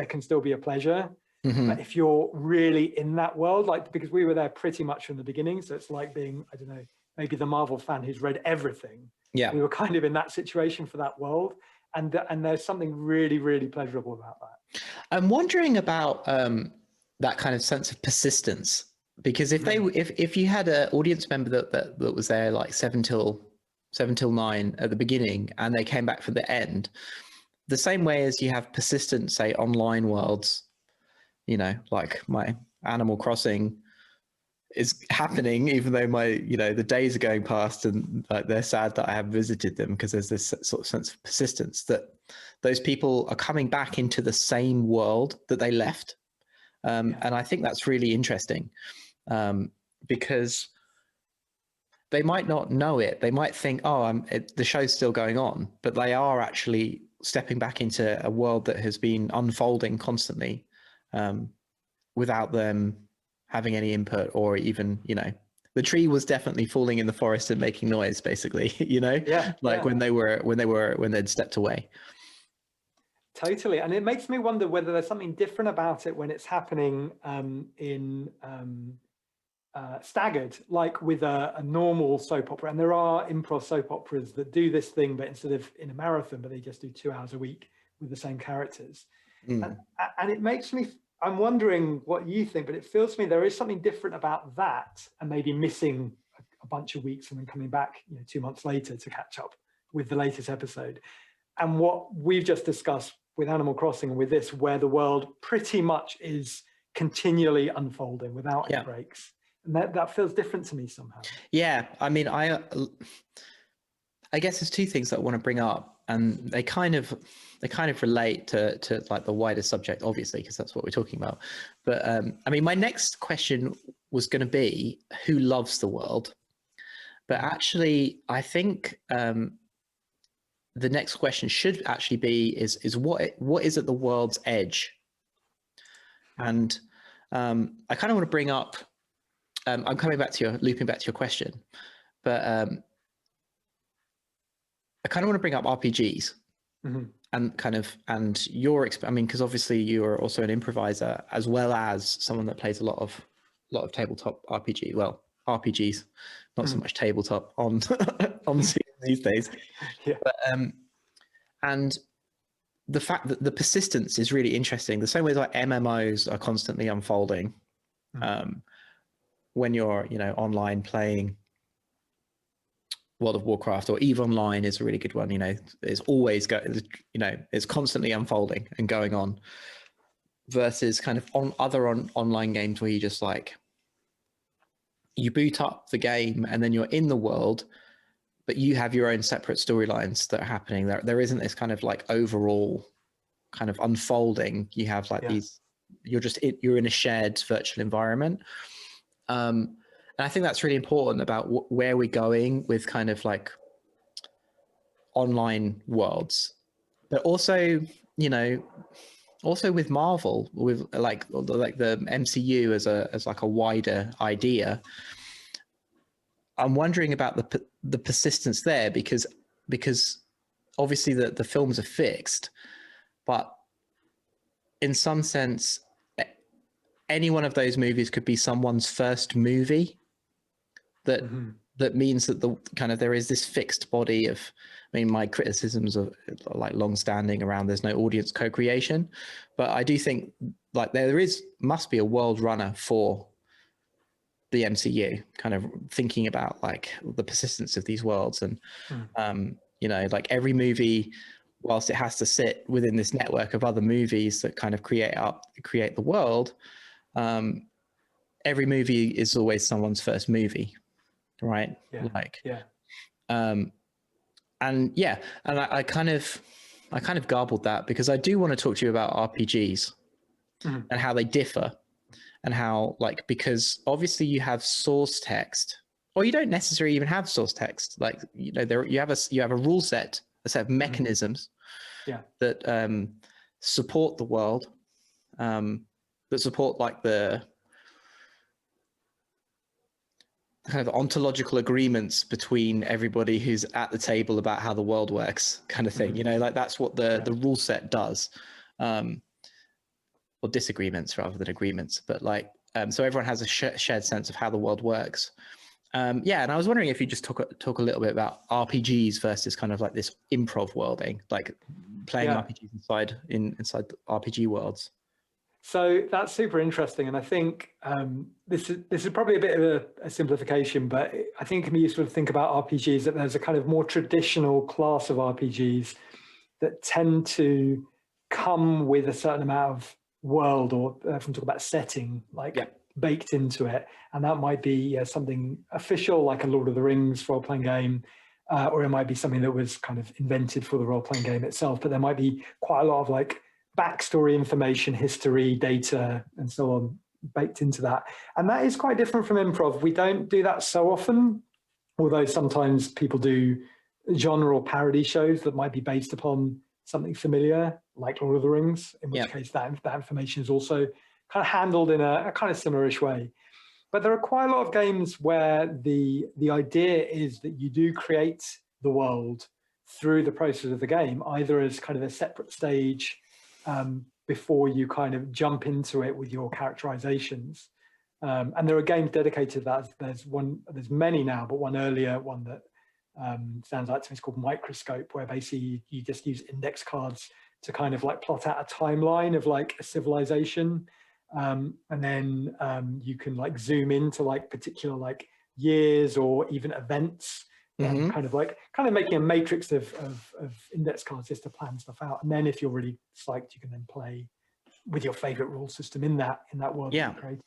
can still be a pleasure. But if you're really in that world, like, because we were there pretty much from the beginning, so it's like being, I don't know, maybe the Marvel fan who's read everything. We were kind of in that situation for that world, and there's something really, really pleasurable about that. I'm wondering about that kind of sense of persistence, because if you had an audience member that was there like 7 till 9 at the beginning and they came back for the end, the same way as you have persistent, say, online worlds, like my Animal Crossing is happening, even though the days are going past and like they're sad that I haven't visited them, because there's this sort of sense of persistence that those people are coming back into the same world that they left. And I think that's really interesting, because they might not know it. They might think, the show's still going on, but they are actually stepping back into a world that has been unfolding constantly, without them having any input, or even, the tree was definitely falling in the forest and making noise, basically, when they'd stepped away. Totally. And it makes me wonder whether there's something different about it when it's happening in staggered, like with a normal soap opera. And there are improv soap operas that do this thing, but instead of in a marathon, but they just do 2 hours a week with the same characters. And it makes me, I'm wondering what you think, but it feels to me there is something different about that, and maybe missing a bunch of weeks and then coming back 2 months later to catch up with the latest episode. And what we've just discussed with Animal Crossing and with this, where the world pretty much is continually unfolding without any breaks. And that feels different to me somehow. Yeah, I mean, I guess there's two things that I want to bring up, and they kind of relate to like the wider subject, obviously, because that's what we're talking about. But I mean, my next question was going to be, who loves the world? But actually, I think the next question should actually be is what is at the world's edge? And I kind of want to bring up. I'm looping back to your question, but I kind of want to bring up RPGs and your I mean, because obviously you are also an improviser as well as someone that plays a lot of tabletop RPG. Well, RPGs, not so much tabletop on these days. But, and the fact that the persistence is really interesting. The same way like MMOs are constantly unfolding. When you're, online playing World of Warcraft, or EVE Online is a really good one. It's always it's constantly unfolding and going on. Versus kind of online games where you just you boot up the game and then you're in the world, but you have your own separate storylines that are happening. There isn't this kind of like overall kind of unfolding. You have these. You're in a shared virtual environment. And I think that's really important about where we're going with kind of like online worlds, but also, you know, also with Marvel, with like the MCU as like a wider idea. I'm wondering about the persistence there, because obviously the films are fixed, but in some sense, any one of those movies could be someone's first movie. That means that the kind of there is this fixed body of, I mean, my criticisms are like long-standing around there's no audience co-creation, but I do think like must be a world runner for the MCU, kind of thinking about like the persistence of these worlds. And you know, like every movie, whilst it has to sit within this network of other movies that kind of create the world, every movie is always someone's first movie, right? And I kind of garbled that, because I do want to talk to you about RPGs and how they differ, and how, like, because obviously you have source text, or you don't necessarily even have source text. Like, you know, you have a rule set, a set of mechanisms that support the world, that support like the kind of ontological agreements between everybody who's at the table about how the world works, kind of thing. You know, like that's what the rule set does, or disagreements rather than agreements. But like, so everyone has a shared sense of how the world works. And I was wondering if you just talk a little bit about RPGs versus kind of like this improv worlding, like playing RPGs inside the RPG worlds. So that's super interesting, and I think this is probably a bit of a simplification, but I think it can be useful to think about RPGs that there's a kind of more traditional class of RPGs that tend to come with a certain amount of world, or if we talk about setting, like baked into it, and that might be something official, like a Lord of the Rings role-playing game, or it might be something that was kind of invented for the role-playing game itself. But there might be quite a lot of like backstory information, history, data, and so on baked into that. And that is quite different from improv. We don't do that so often, although sometimes people do genre or parody shows that might be based upon something familiar, like Lord of the Rings, in which case that information is also kind of handled in a kind of similar-ish way. But there are quite a lot of games where the idea is that you do create the world through the process of the game, either as kind of a separate stage before you kind of jump into it with your characterizations. And there are games dedicated to that. There's many now, but one earlier one that stands out to me is called Microscope, where basically you just use index cards to kind of like plot out a timeline of like a civilization. And then you can like zoom into like particular like years or even events. Kind of making a matrix of index cards just to plan stuff out. And then if you're really psyched, you can then play with your favorite rule system in that world that you created.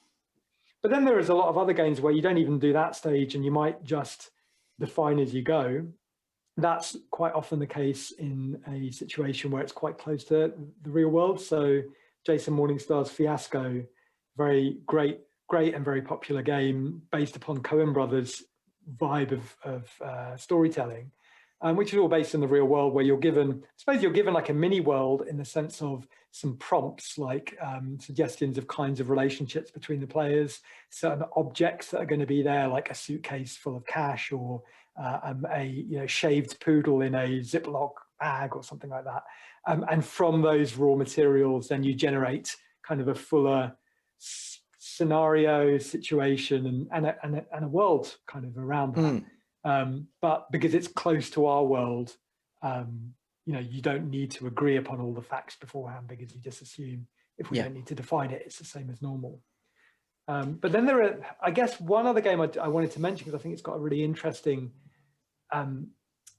But then there is a lot of other games where you don't even do that stage, and you might just define as you go. That's quite often the case in a situation where it's quite close to the real world. So Jason Morningstar's Fiasco, very great and very popular game based upon Coen Brothers vibe of storytelling, which is all based in the real world, where you're given like a mini world in the sense of some prompts, like suggestions of kinds of relationships between the players, certain objects that are going to be there, like a suitcase full of cash, or a shaved poodle in a Ziploc bag or something like that. And from those raw materials, then you generate kind of a fuller scenario, situation, and a world kind of around that. But because it's close to our world, you don't need to agree upon all the facts beforehand, because you just assume if we don't need to define it, it's the same as normal. But then there are, I guess, one other game I wanted to mention, because I think it's got a really interesting,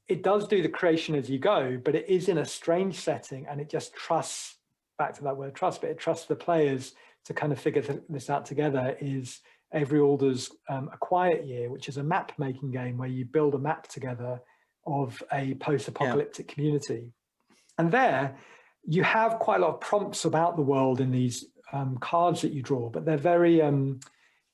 it does do the creation as you go, but it is in a strange setting, and it just trusts, back to that word trust, but it trusts the players to kind of figure this out together. Is Avery Alder's A Quiet Year, which is a map making game where you build a map together of a post-apocalyptic community. And there you have quite a lot of prompts about the world in these cards that you draw, but they're very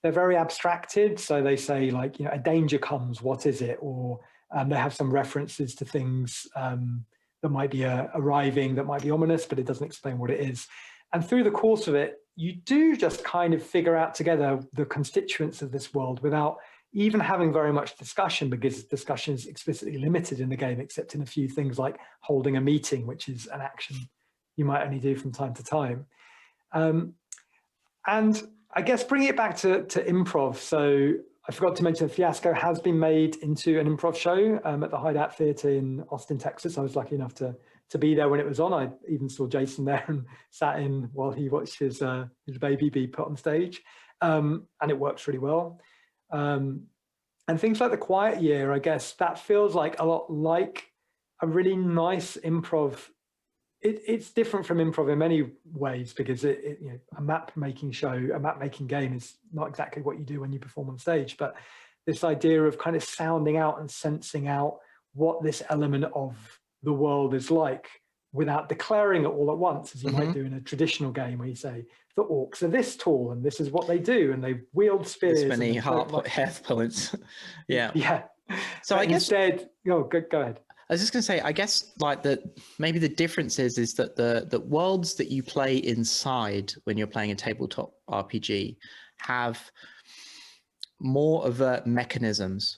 abstracted. So they say, like, a danger comes, what is it? Or They have some references to things that might be arriving, that might be ominous, but it doesn't explain what it is. And through the course of it, you do just kind of figure out together the constituents of this world without even having very much discussion, because discussion is explicitly limited in the game, except in a few things like holding a meeting, which is an action you might only do from time to time. And I guess bringing it back to improv. So I forgot to mention Fiasco has been made into an improv show at the Hideout Theatre in Austin, Texas. I was lucky enough to be there when it was on. I even saw Jason there and sat in while he watched his baby be put on stage. And it works really well. And things like The Quiet Year, I guess that feels like a lot like a really nice improv. It's different from improv in many ways, because a map making show, a map making game is not exactly what you do when you perform on stage, but this idea of kind of sounding out and sensing out what this element of the world is like without declaring it all at once, as you might do in a traditional game where you say the orcs are this tall and this is what they do and they wield spears. This many health points. Yeah. So but I guess instead, go ahead. I was just going to say, I guess like maybe the difference is that the worlds that you play inside when you're playing a tabletop RPG have more overt mechanisms.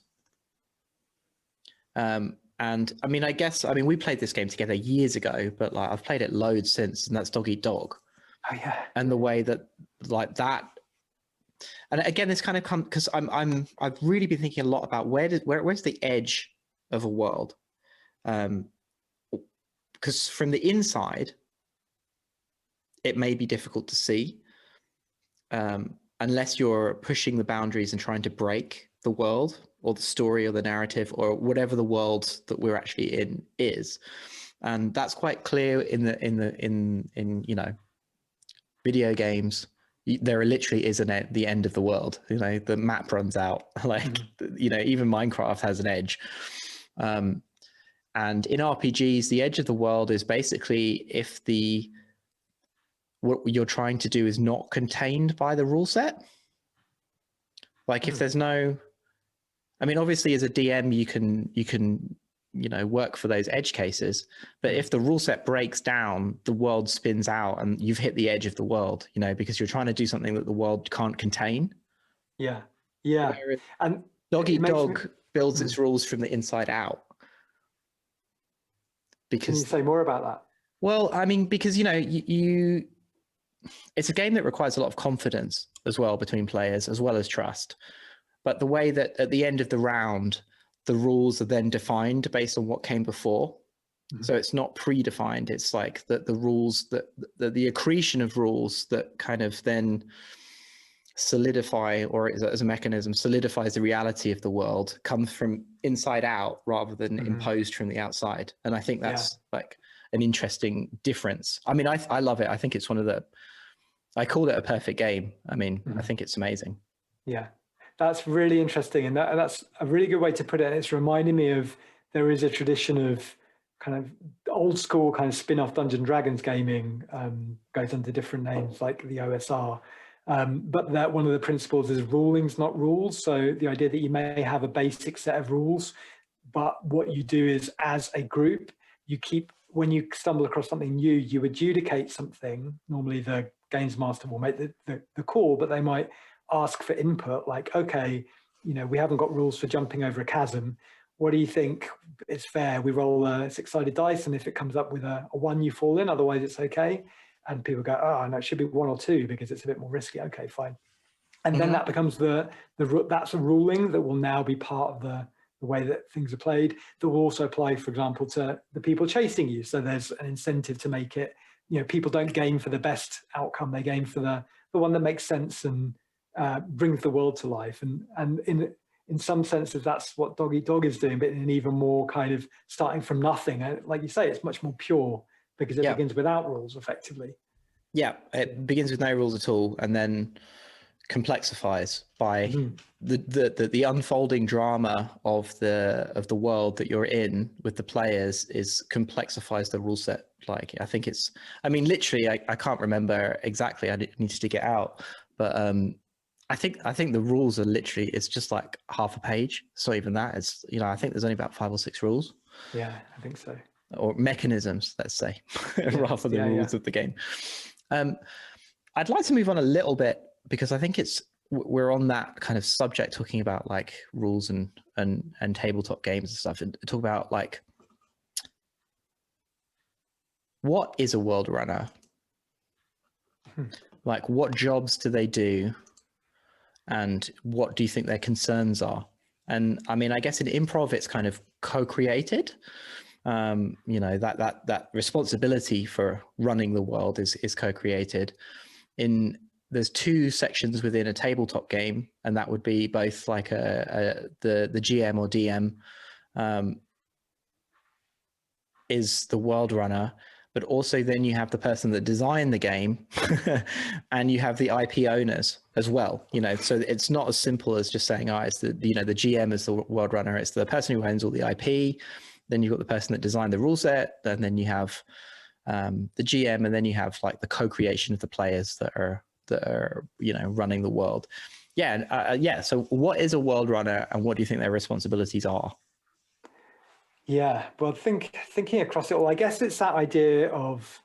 And I mean, we played this game together years ago, but like I've played it loads since, and that's Dog Eat Dog. Oh yeah. And the way that like that, and again, this kind of comes because I've really been thinking a lot about where's the edge of a world. Because from the inside, it may be difficult to see unless you're pushing the boundaries and trying to break the world or the story or the narrative or whatever the world that we're actually in is. And that's quite clear in video games. There literally is the end of the world. The map runs out. Even Minecraft has an edge. And in RPGs, the edge of the world is basically if what you're trying to do is not contained by the rule set. Like if there's no, I mean, obviously as a DM, you can work for those edge cases, but if the rule set breaks down, the world spins out and you've hit the edge of the world, because you're trying to do something that the world can't contain. Yeah. Yeah. And Dog Eat Dog builds its rules from the inside out. Because, can you say more about that? Well, I mean, because, it's a game that requires a lot of confidence as well between players, as well as trust. But the way that at the end of the round, the rules are then defined based on what came before. Mm-hmm. So it's not predefined. It's like the rules, the accretion of rules that kind of then solidify, or as a mechanism, solidifies the reality of the world, comes from inside out rather than imposed from the outside. And I think that's like an interesting difference. I mean, I love it. I think it's I call it a perfect game. I mean, I think it's amazing. Yeah, that's really interesting. And that's a really good way to put it. And it's reminding me of, there is a tradition of kind of old school kind of spin-off Dungeons & Dragons gaming, goes under different names like the OSR. But that one of the principles is rulings, not rules. So the idea that you may have a basic set of rules, but what you do is as a group, when you stumble across something new, you adjudicate something. Normally the games master will make the call, but they might ask for input like, okay, we haven't got rules for jumping over a chasm. What do you think is fair? We roll a 6-sided dice, and if it comes up with a 1, you fall in, otherwise it's okay. And people go, oh, no, it should be 1 or 2 because it's a bit more risky. Okay, fine. And then that becomes that's a ruling that will now be part of the way that things are played. That will also apply, for example, to the people chasing you. So there's an incentive to make it, people don't game for the best outcome. They game for the one that makes sense and brings the world to life. And in some senses, that's what Dog Eat Dog is doing, but in an even more kind of starting from nothing. And like you say, it's much more pure, because it begins without rules, effectively. Yeah, it begins with no rules at all, and then complexifies by the unfolding drama of the world that you're in with the players complexifies the rule set. Like, I think literally, I can't remember exactly. I need to dig it out, but I think the rules are literally, it's just like half a page. So even that is, you know, I think there's only about 5 or 6 rules. Yeah, I think so. Or mechanisms, let's say, rather than rules of the game. I'd like to move on a little bit because I think we're on that kind of subject, talking about like rules and tabletop games and stuff, and talk about like, what is a world runner? Like, what jobs do they do? And what do you think their concerns are? And I mean, I guess in improv, it's kind of co-created. You know, that responsibility for running the world is co-created. There's 2 sections within a tabletop game, and that would be both like the GM or DM is the world runner, but also then you have the person that designed the game and you have the IP owners as well, you know. So it's not as simple as just saying, oh, it's the GM is the world runner, it's the person who owns all the IP. Then you've got the person that designed the rule set, and then you have the GM, and then you have like the co-creation of the players that are you know, running the world. Yeah. So what is a world runner, and what do you think their responsibilities are? Yeah, well, thinking across it all, I guess it's that idea of,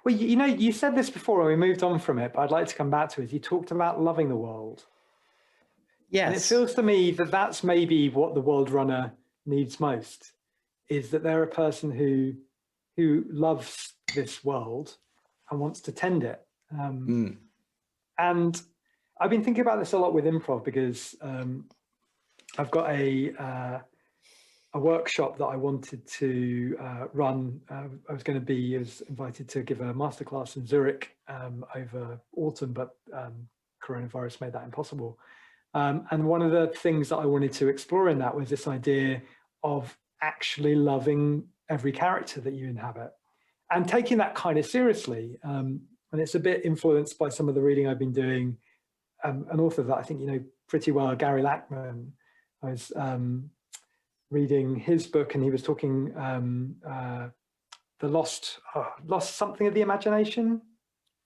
well, you know, you said this before and we moved on from it, but I'd like to come back to it. You talked about loving the world. Yes. And it feels to me that that's maybe what the world runner needs most, is that they're a person who loves this world and wants to tend it. And I've been thinking about this a lot with improv because I've got a workshop that I wanted to run. I was invited to give a masterclass in Zurich over autumn, but coronavirus made that impossible. And one of the things that I wanted to explore in that was this idea of actually loving every character that you inhabit and taking that kind of seriously. And it's a bit influenced by some of the reading I've been doing. An author that I think you know pretty well, Gary Lackman. I was reading his book, and he was talking the lost something of the imagination.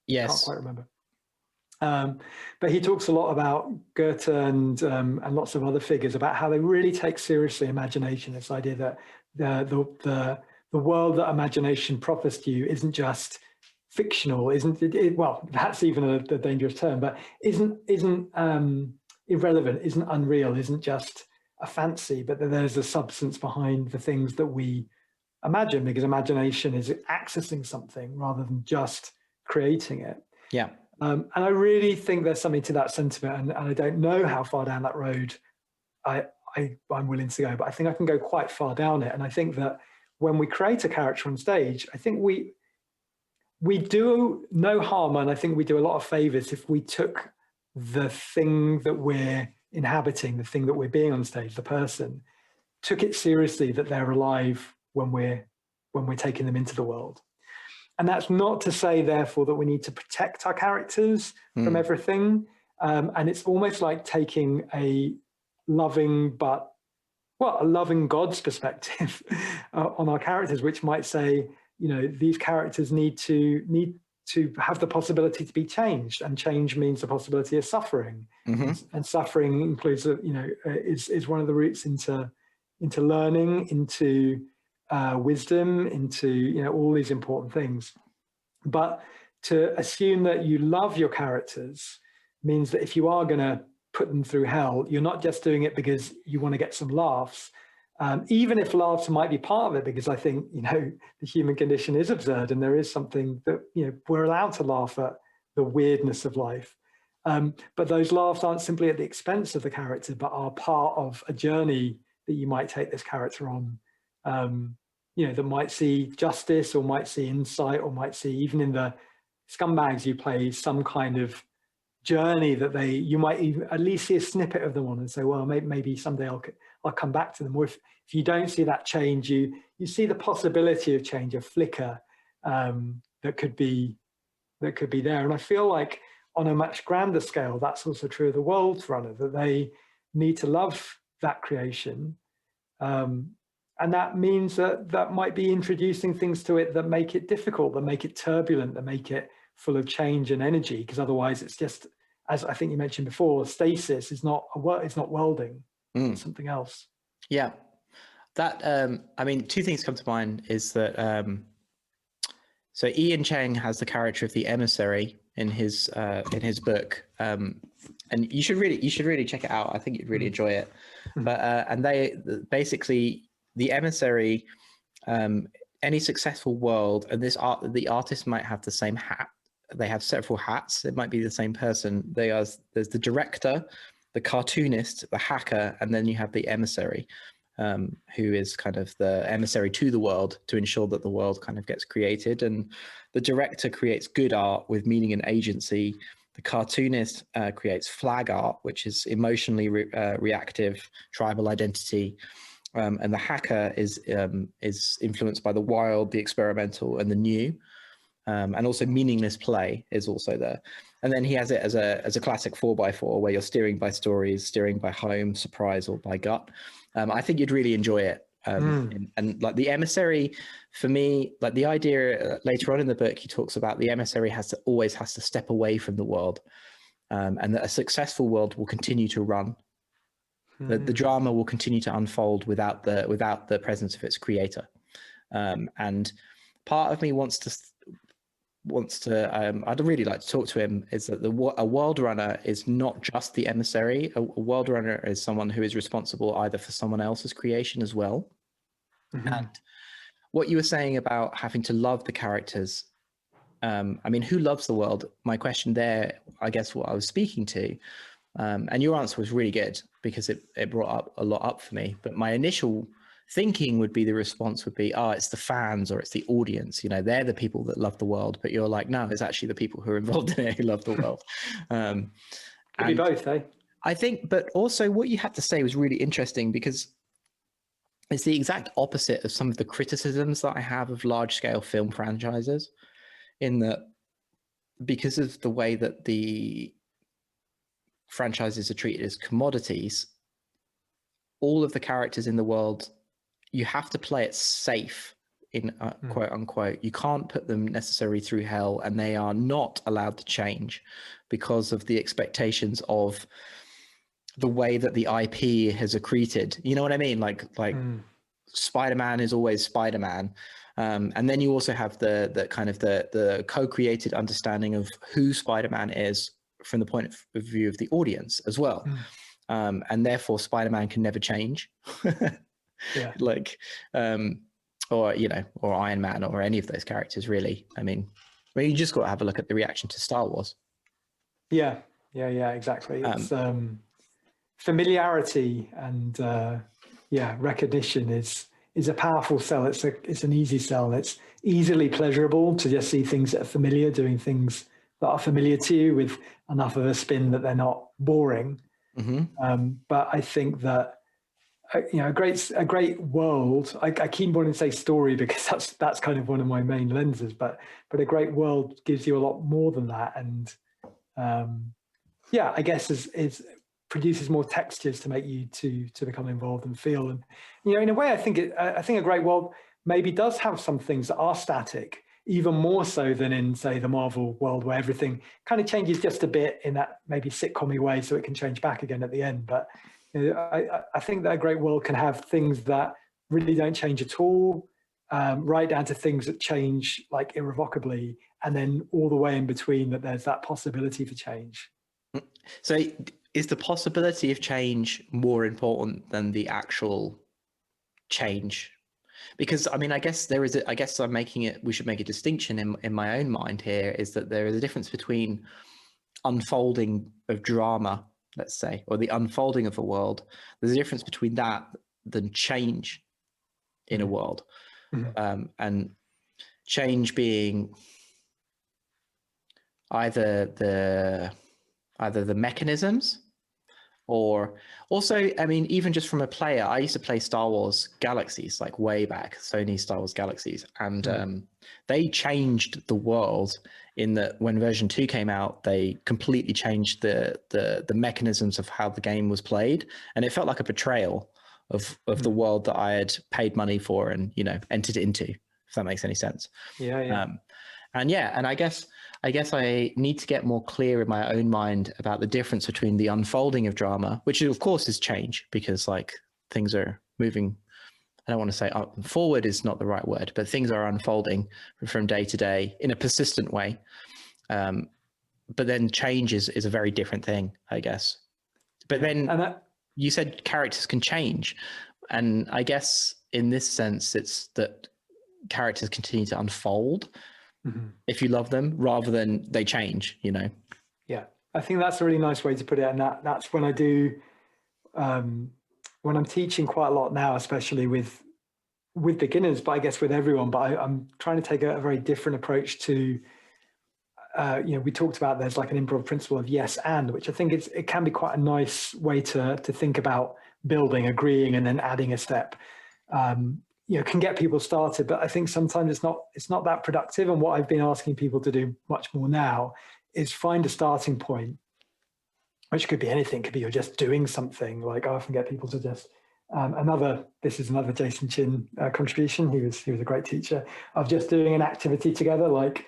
Yes, can't quite remember. But he talks a lot about Goethe and lots of other figures about how they really take seriously imagination. This idea that the world that imagination proffers to you isn't just fictional, isn't it? Well, that's even a dangerous term, but isn't irrelevant, isn't unreal, isn't just a fancy, but that there's a substance behind the things that we imagine, because imagination is accessing something rather than just creating it. Yeah. And I really think there's something to that sentiment, and I don't know how far down that road I'm willing to go, but I think I can go quite far down it. And I think that when we create a character on stage, I think we do no harm, and I think we do a lot of favors if we took the thing that we're inhabiting, the thing that we're being on stage, the person, took it seriously that they're alive when we're taking them into the world. And that's not to say, therefore, that we need to protect our characters from everything. And it's almost like taking a loving God's perspective on our characters, which might say, you know, these characters need to have the possibility to be changed, and change means the possibility of suffering, and suffering includes, is one of the routes into learning, into wisdom, into, you know, all these important things. But to assume that you love your characters means that if you are going to put them through hell, you're not just doing it because you want to get some laughs, even if laughs might be part of it, because I think, you know, the human condition is absurd, and there is something that, you know, we're allowed to laugh at the weirdness of life. But those laughs aren't simply at the expense of the character, but are part of a journey that you might take this character on, you know, that might see justice, or might see insight, or might see, even in the scumbags you play, some kind of journey that you might even at least see a snippet of them on, and say, well, maybe someday I'll come back to them. Or if you don't see that change, you see the possibility of change, a flicker that could be there. And I feel like on a much grander scale, that's also true of the world's runner, that they need to love that creation. And that means that might be introducing things to it that make it difficult, that make it turbulent, that make it full of change and energy, because otherwise it's just as I think you mentioned before, stasis is not it's not welding, it's something else. Yeah, that I mean, two things come to mind is that so Ian Cheng has the character of the emissary in his book, and you should really check it out. I think you'd really enjoy it. But and they basically, the emissary, any successful world, and the artist might have the same hat. They have several hats. It might be the same person. There's the director, the cartoonist, the hacker, and then you have the emissary, who is kind of the emissary to the world to ensure that the world kind of gets created. And the director creates good art with meaning and agency. The cartoonist creates flag art, which is emotionally reactive, tribal identity. And the hacker is influenced by the wild, the experimental, and the new. And also meaningless play is also there. And then he has it as a classic 4x4 where you're steering by stories, steering by home, surprise, or by gut. I think you'd really enjoy it. And like the emissary, for me, like the idea later on in the book, he talks about the emissary always has to step away from the world, and that a successful world will continue to run. The drama will continue to unfold without the presence of its creator. And part of me wants to I'd really like to talk to him, is that a world runner is not just the emissary. A world runner is someone who is responsible either for someone else's creation as well. And what you were saying about having to love the characters, I mean, who loves the world? My question there, I guess what I was speaking to, and your answer was really good because it brought up a lot up for me. But my initial thinking would be, the response would be, oh, it's the fans or it's the audience, you know, they're the people that love the world. But you're like, no, it's actually the people who are involved in it who love the world. Could be both, eh? I think, but also what you had to say was really interesting, because it's the exact opposite of some of the criticisms that I have of large scale film franchises, in that because of the way that the franchises are treated as commodities, all of the characters in the world, you have to play it safe, in quote unquote. You can't put them necessarily through hell, and they are not allowed to change because of the expectations of the way that the IP has accreted. You know what I mean? Like Spider-Man is always Spider-Man. And then you also have the kind of the co-created understanding of who Spider-Man is from the point of view of the audience as well. And therefore Spider-Man can never change. Yeah. Like, or, you know, or Iron Man or any of those characters, really. I mean, you just got to have a look at the reaction to Star Wars. Yeah, exactly. It's familiarity and recognition is a powerful sell. It's an easy sell. It's easily pleasurable to just see things that are familiar, doing things that are familiar to you with enough of a spin that they're not boring. But I think that a great world. I keep wanting to say story because that's kind of one of my main lenses. But a great world gives you a lot more than that, and I guess is produces more textures to make you to become involved and feel. And in a way, I think a great world maybe does have some things that are static, even more so than in, say, the Marvel world, where everything kind of changes just a bit in that maybe sitcom-y way, so it can change back again at the end. But I think that a great world can have things that really don't change at all, right down to things that change like irrevocably, and then all the way in between that there's that possibility for change. So is the possibility of change more important than the actual change? Because I mean, I guess we should make a distinction in my own mind here, is that there is a difference between unfolding of drama, let's say, or the unfolding of a world. There's a difference between that than change in a world. And change being either the mechanisms, or also, I mean, even just from a player, I used to play Star Wars Galaxies, like way back, Sony Star Wars Galaxies. And they changed the world in that when version 2 came out, they completely changed the mechanisms of how the game was played. And it felt like a betrayal of the world that I had paid money for and, entered into, if that makes any sense. Yeah. And yeah, and I guess I need to get more clear in my own mind about the difference between the unfolding of drama, which of course is change, because like things are moving. I don't want to say forward is not the right word, but things are unfolding from day to day in a persistent way. But then change is a very different thing, I guess. But then you said characters can change. And I guess in this sense, it's that characters continue to unfold if you love them, rather than they change, you know? Yeah, I think that's a really nice way to put it. And that's when I do, when I'm teaching quite a lot now, especially with beginners, but I guess with everyone, but I'm trying to take a very different approach to, we talked about there's like an improv principle of yes and, which I think it can be quite a nice way to think about building, agreeing, and then adding a step. Can get people started, but I think sometimes it's not that productive. And what I've been asking people to do much more now is find a starting point, which could be anything. Could be you're just doing something. Like I often get people to just this is another Jason Chin contribution. He was a great teacher of just doing an activity together, like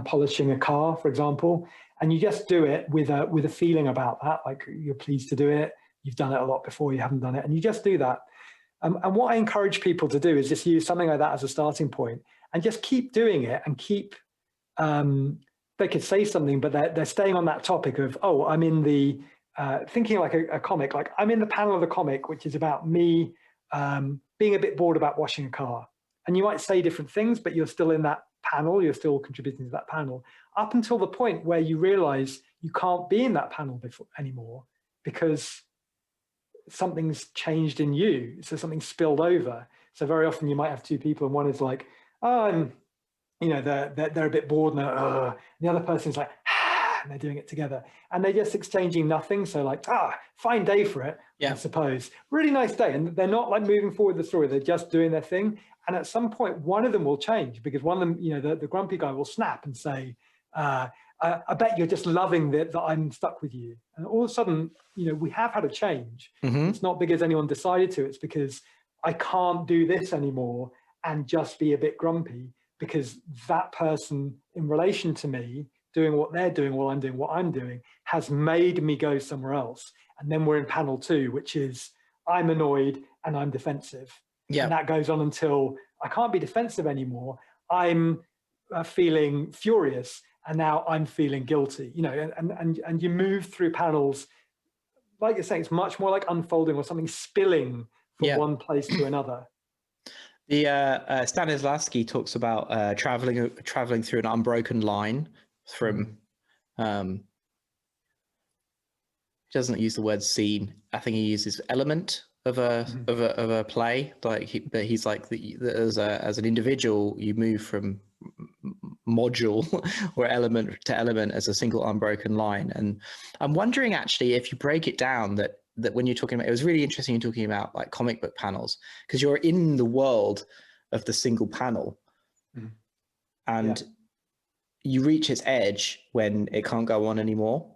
polishing a car, for example. And you just do it with a feeling about that, like you're pleased to do it. You've done it a lot before, you haven't done it, and you just do that. And what I encourage people to do is just use something like that as a starting point and just keep doing it and keep, they could say something, but they're staying on that topic of, oh, I'm in the, thinking like a comic, like I'm in the panel of the comic, which is about me being a bit bored about washing a car. And you might say different things, but you're still in that panel, you're still contributing to that panel, up until the point where you realize you can't be in that panel anymore because something's changed in you. So something spilled over. So very often you might have two people and one is like, oh, they're a bit bored and the other person's like, and they're doing it together and they're just exchanging nothing. So like, fine day for it, I suppose. Really nice day. And they're not like moving forward the story. They're just doing their thing. And at some point, one of them will change because one of them, the grumpy guy will snap and say, I bet you're just loving that I'm stuck with you. And all of a sudden, we have had a change. It's not because anyone decided to, it's because I can't do this anymore and just be a bit grumpy because that person in relation to me doing what they're doing while I'm doing what I'm doing has made me go somewhere else. And then we're in panel 2, which is I'm annoyed and I'm defensive. Yeah. And that goes on until I can't be defensive anymore. I'm feeling furious. And now I'm feeling guilty, and you move through panels, like you're saying, it's much more like unfolding or something spilling from one place to another. The Stanislavski talks about traveling through an unbroken line from, doesn't use the word scene. I think he uses element of a play. Like, but he's like as an individual, you move from module or element to element as a single unbroken line. And I'm wondering actually if you break it down that when you're talking about, it was really interesting you're talking about like comic book panels because you're in the world of the single panel and you reach its edge when it can't go on anymore.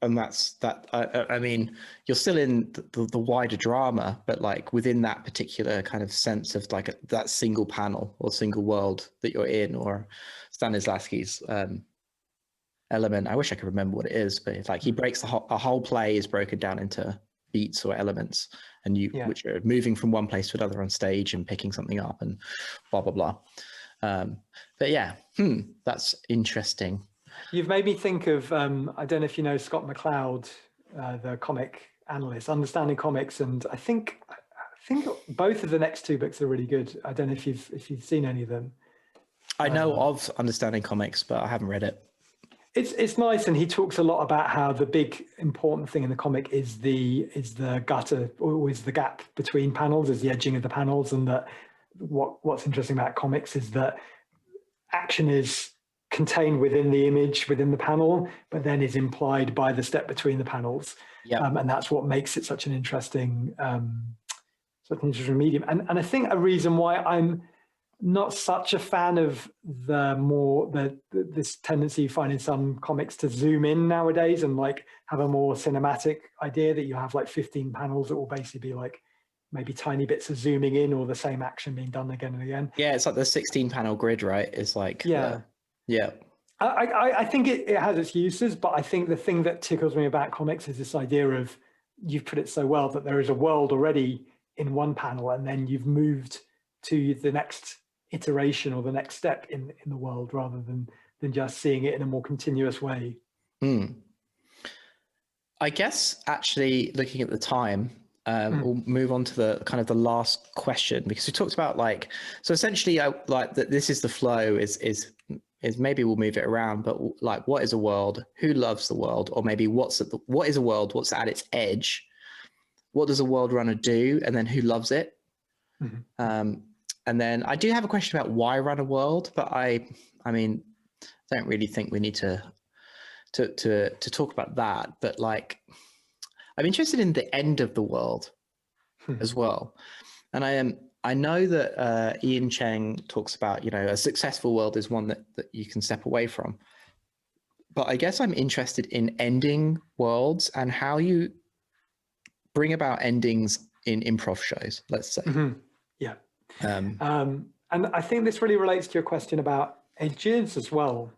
And that's that. I mean, you're still in the wider drama, but like within that particular kind of sense of like that single panel or single world that you're in, or Stanislavski's element. I wish I could remember what it is, but it's like he breaks a whole play is broken down into beats or elements, and which are moving from one place to another on stage and picking something up and blah blah blah. But yeah, that's interesting. You've made me think of, I don't know if you know Scott McCloud, the comic analyst, Understanding Comics, and I think both of the next 2 books are really good. I don't know if you've seen any of them. I know of Understanding Comics, but I haven't read it. It's nice, and he talks a lot about how the big important thing in the comic is the gutter, or is the gap between panels, is the edging of the panels, and that what's interesting about comics is that action is contained within the image, within the panel, but then is implied by the step between the panels. And that's what makes it such an interesting medium. And I think a reason why I'm not such a fan of this tendency you find in some comics to zoom in nowadays and like have a more cinematic idea that you have like 15 panels that will basically be like maybe tiny bits of zooming in or the same action being done again and again. Yeah, it's like the 16 panel grid, right? It's like Yeah. I think it has its uses, but I think the thing that tickles me about comics is this idea of, you've put it so well, that there is a world already in one panel, and then you've moved to the next iteration or the next step in the world, rather than just seeing it in a more continuous way. I guess actually looking at the time, we'll move on to the kind of the last question, because we talked about like, so essentially like that this is the flow is maybe we'll move it around, but like, what is a world? Who loves the world? Or maybe what is a world? What's at its edge? What does a world runner do? And then who loves it? And then I do have a question about why run a world, but I mean, I don't really think we need to talk about that. But like, I'm interested in the end of the world as well. And I know that Ian Cheng talks about, you know, a successful world is one that you can step away from. But I guess I'm interested in ending worlds and how you bring about endings in improv shows, let's say. Yeah. And I think this really relates to your question about edges as well,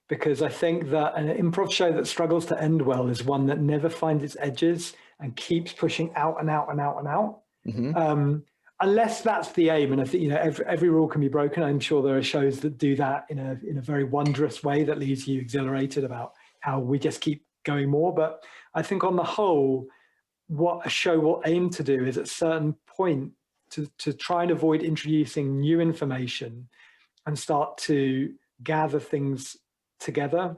because I think that an improv show that struggles to end well is one that never finds its edges and keeps pushing out and out and out and out. Unless that's the aim, and I think, you know, every rule can be broken. I'm sure there are shows that do that in a very wondrous way that leaves you exhilarated about how we just keep going more. But I think on the whole, what a show will aim to do is at a certain point to try and avoid introducing new information and start to gather things together.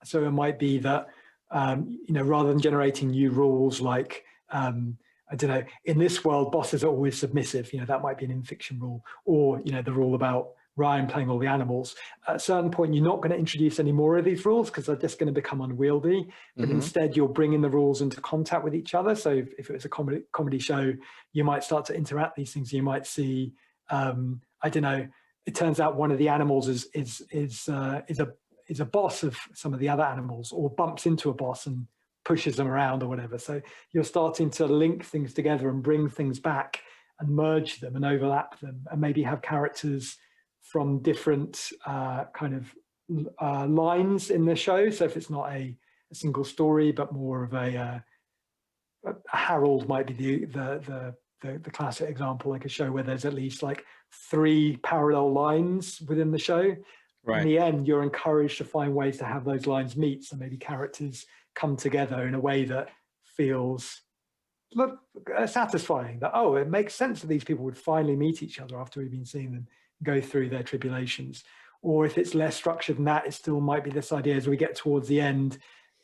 So it might be that, you know, rather than generating new rules like, I don't know, in this world, bosses are always submissive, you know, that might be an in-fiction rule, or, you know, the rule about Ryan playing all the animals. At a certain point, you're not going to introduce any more of these rules because they're just going to become unwieldy, but instead you're bringing the rules into contact with each other. So if it was a comedy show, you might start to interact these things. You might see, I don't know, it turns out one of the animals is a boss of some of the other animals, or bumps into a boss and pushes them around or whatever. So you're starting to link things together and bring things back and merge them and overlap them, and maybe have characters from different kind of lines in the show. So if it's not a single story, but more of a Harold might be the classic example, like a show where there's at least like 3 parallel lines within the show. Right. In the end, you're encouraged to find ways to have those lines meet. So maybe characters come together in a way that feels satisfying, that, oh, it makes sense that these people would finally meet each other after we've been seeing them go through their tribulations. Or if it's less structured than that, it still might be this idea as we get towards the end,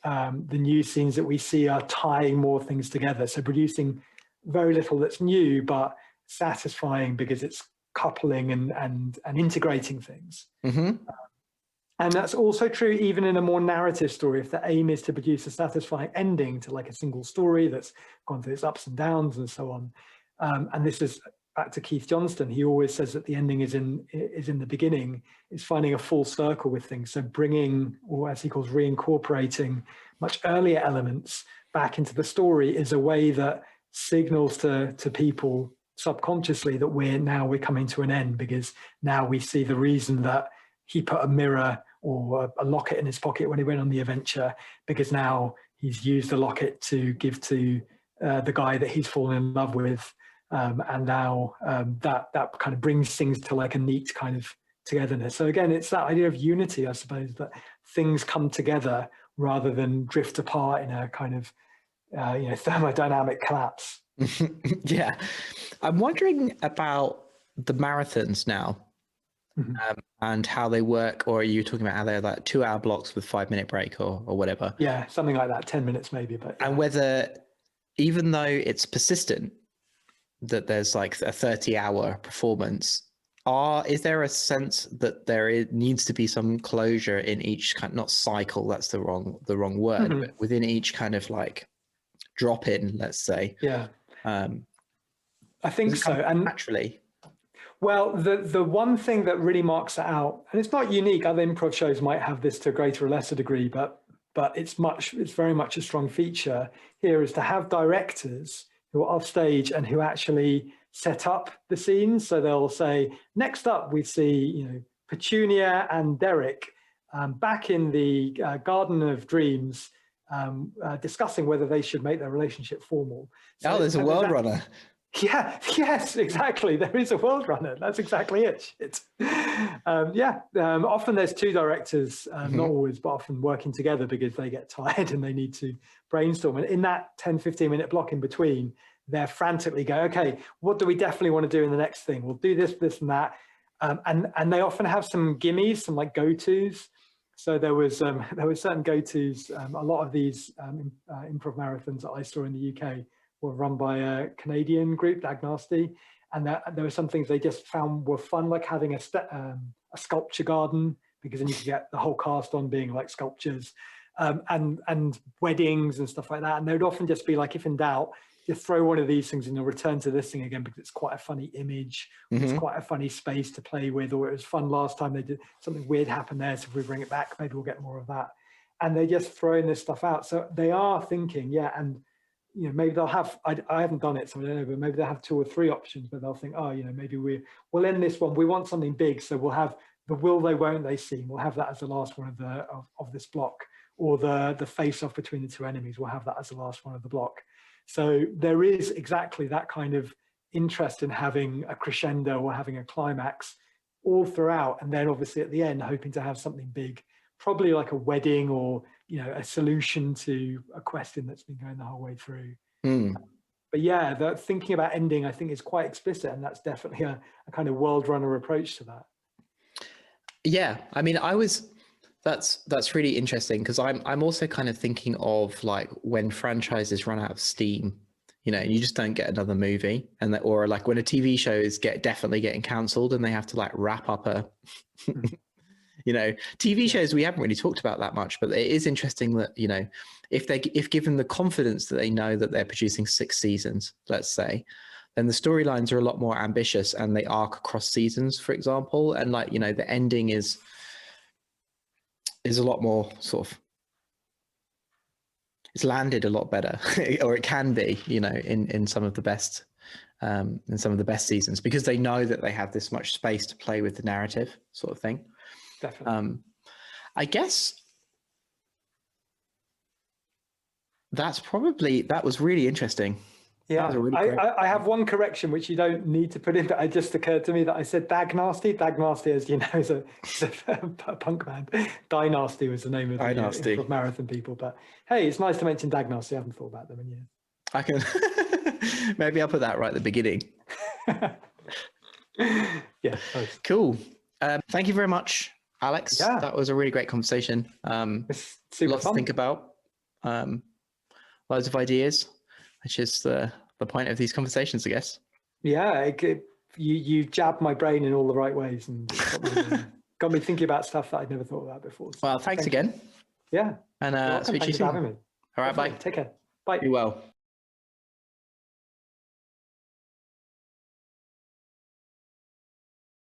the new scenes that we see are tying more things together. So producing very little that's new, but satisfying because it's coupling and integrating things. And that's also true even in a more narrative story. If the aim is to produce a satisfying ending to like a single story that's gone through its ups and downs and so on. And this is back to Keith Johnston. He always says that the ending is in the beginning. It's finding a full circle with things. So bringing, or as he calls, reincorporating much earlier elements back into the story is a way that signals to people subconsciously that we're coming to an end, because now we see the reason that he put a mirror or a locket in his pocket when he went on the adventure, because now he's used the locket to give to the guy that he's fallen in love with. And now that kind of brings things to like a neat kind of togetherness. So again, it's that idea of unity, I suppose, that things come together rather than drift apart in a kind of thermodynamic collapse. Yeah. I'm wondering about the marathons now. And how they work, or are you talking about how they're like 2-hour blocks with 5-minute break or whatever? Yeah, something like that, 10 minutes maybe. But yeah. And whether, even though it's persistent, that there's like a 30-hour performance, is there a sense that needs to be some closure in each kind, not cycle, that's the wrong word, but within each kind of like drop in, let's say? Yeah. I think so. And naturally. Well, the one thing that really marks it out, and it's not unique, other improv shows might have this to a greater or lesser degree, but it's very much a strong feature here, is to have directors who are off stage and who actually set up the scenes. So they'll say, next up we see, Petunia and Derek, back in the Garden of Dreams, discussing whether they should make their relationship formal. So there's a Worldrunner. Yeah, yes, exactly. There is a Worldrunner. That's exactly it. Often there's two directors, not always, but often working together because they get tired and they need to brainstorm. And in that 10, 15-minute block in between, they're frantically going, okay, what do we definitely want to do in the next thing? We'll do this, this, and that. And they often have some gimmies, some like go-tos. So there was certain go-tos. A lot of these improv marathons that I saw in the UK were run by a Canadian group, Dagnasty, and there were some things they just found were fun, like having a sculpture garden, because then you could get the whole cast on being like sculptures, and weddings and stuff like that. And they would often just be like, if in doubt, just throw one of these things and you'll return to this thing again because it's quite a funny image, it's quite a funny space to play with, or it was fun last time they did something weird happen there, so if we bring it back, maybe we'll get more of that. And they're just throwing this stuff out. So they are thinking, and maybe they'll have, I haven't done it, so I don't know, but maybe they'll have 2 or 3 options, but they'll think, maybe we'll end this one. We want something big, so we'll have the will they, won't they scene. We'll have that as the last one of this block, or the face-off between the 2 enemies. We'll have that as the last one of the block. So there is exactly that kind of interest in having a crescendo or having a climax all throughout, and then obviously at the end, hoping to have something big, probably like a wedding or a solution to a question that's been going the whole way through. But yeah, the thinking about ending, I think, is quite explicit, and that's definitely a kind of Worldrunner approach to that. Yeah, I mean, that's really interesting, because I'm also kind of thinking of like when franchises run out of steam, and you just don't get another movie, or like when a TV show is definitely getting cancelled and they have to like wrap up a TV shows we haven't really talked about that much, but it is interesting that, if given the confidence that they know that they're producing 6 seasons, let's say, then the storylines are a lot more ambitious and they arc across seasons, for example. And like, the ending is a lot more sort of, it's landed a lot better, or it can be, in some of the best, seasons, because they know that they have this much space to play with the narrative sort of thing. Definitely. I guess that was really interesting. Yeah, I have one correction which you don't need to put in, but it just occurred to me that I said Dagnasty. Dagnasty, as you know, is a punk band. Dynasty was the name of the marathon people. But hey, it's nice to mention Dagnasty. I haven't thought about them in years. I can maybe I'll put that right at the beginning. Yeah. Nice. Cool. Thank you very much, Alex. Yeah. That was a really great conversation. It's super lots fun to think about. Loads of ideas, which is the point of these conversations, I guess. Yeah, you jabbed my brain in all the right ways and got me thinking about stuff that I'd never thought about before. So well, thanks again. Yeah. And speak to you soon. For having me. All right, bye. Take care. Bye. Be well.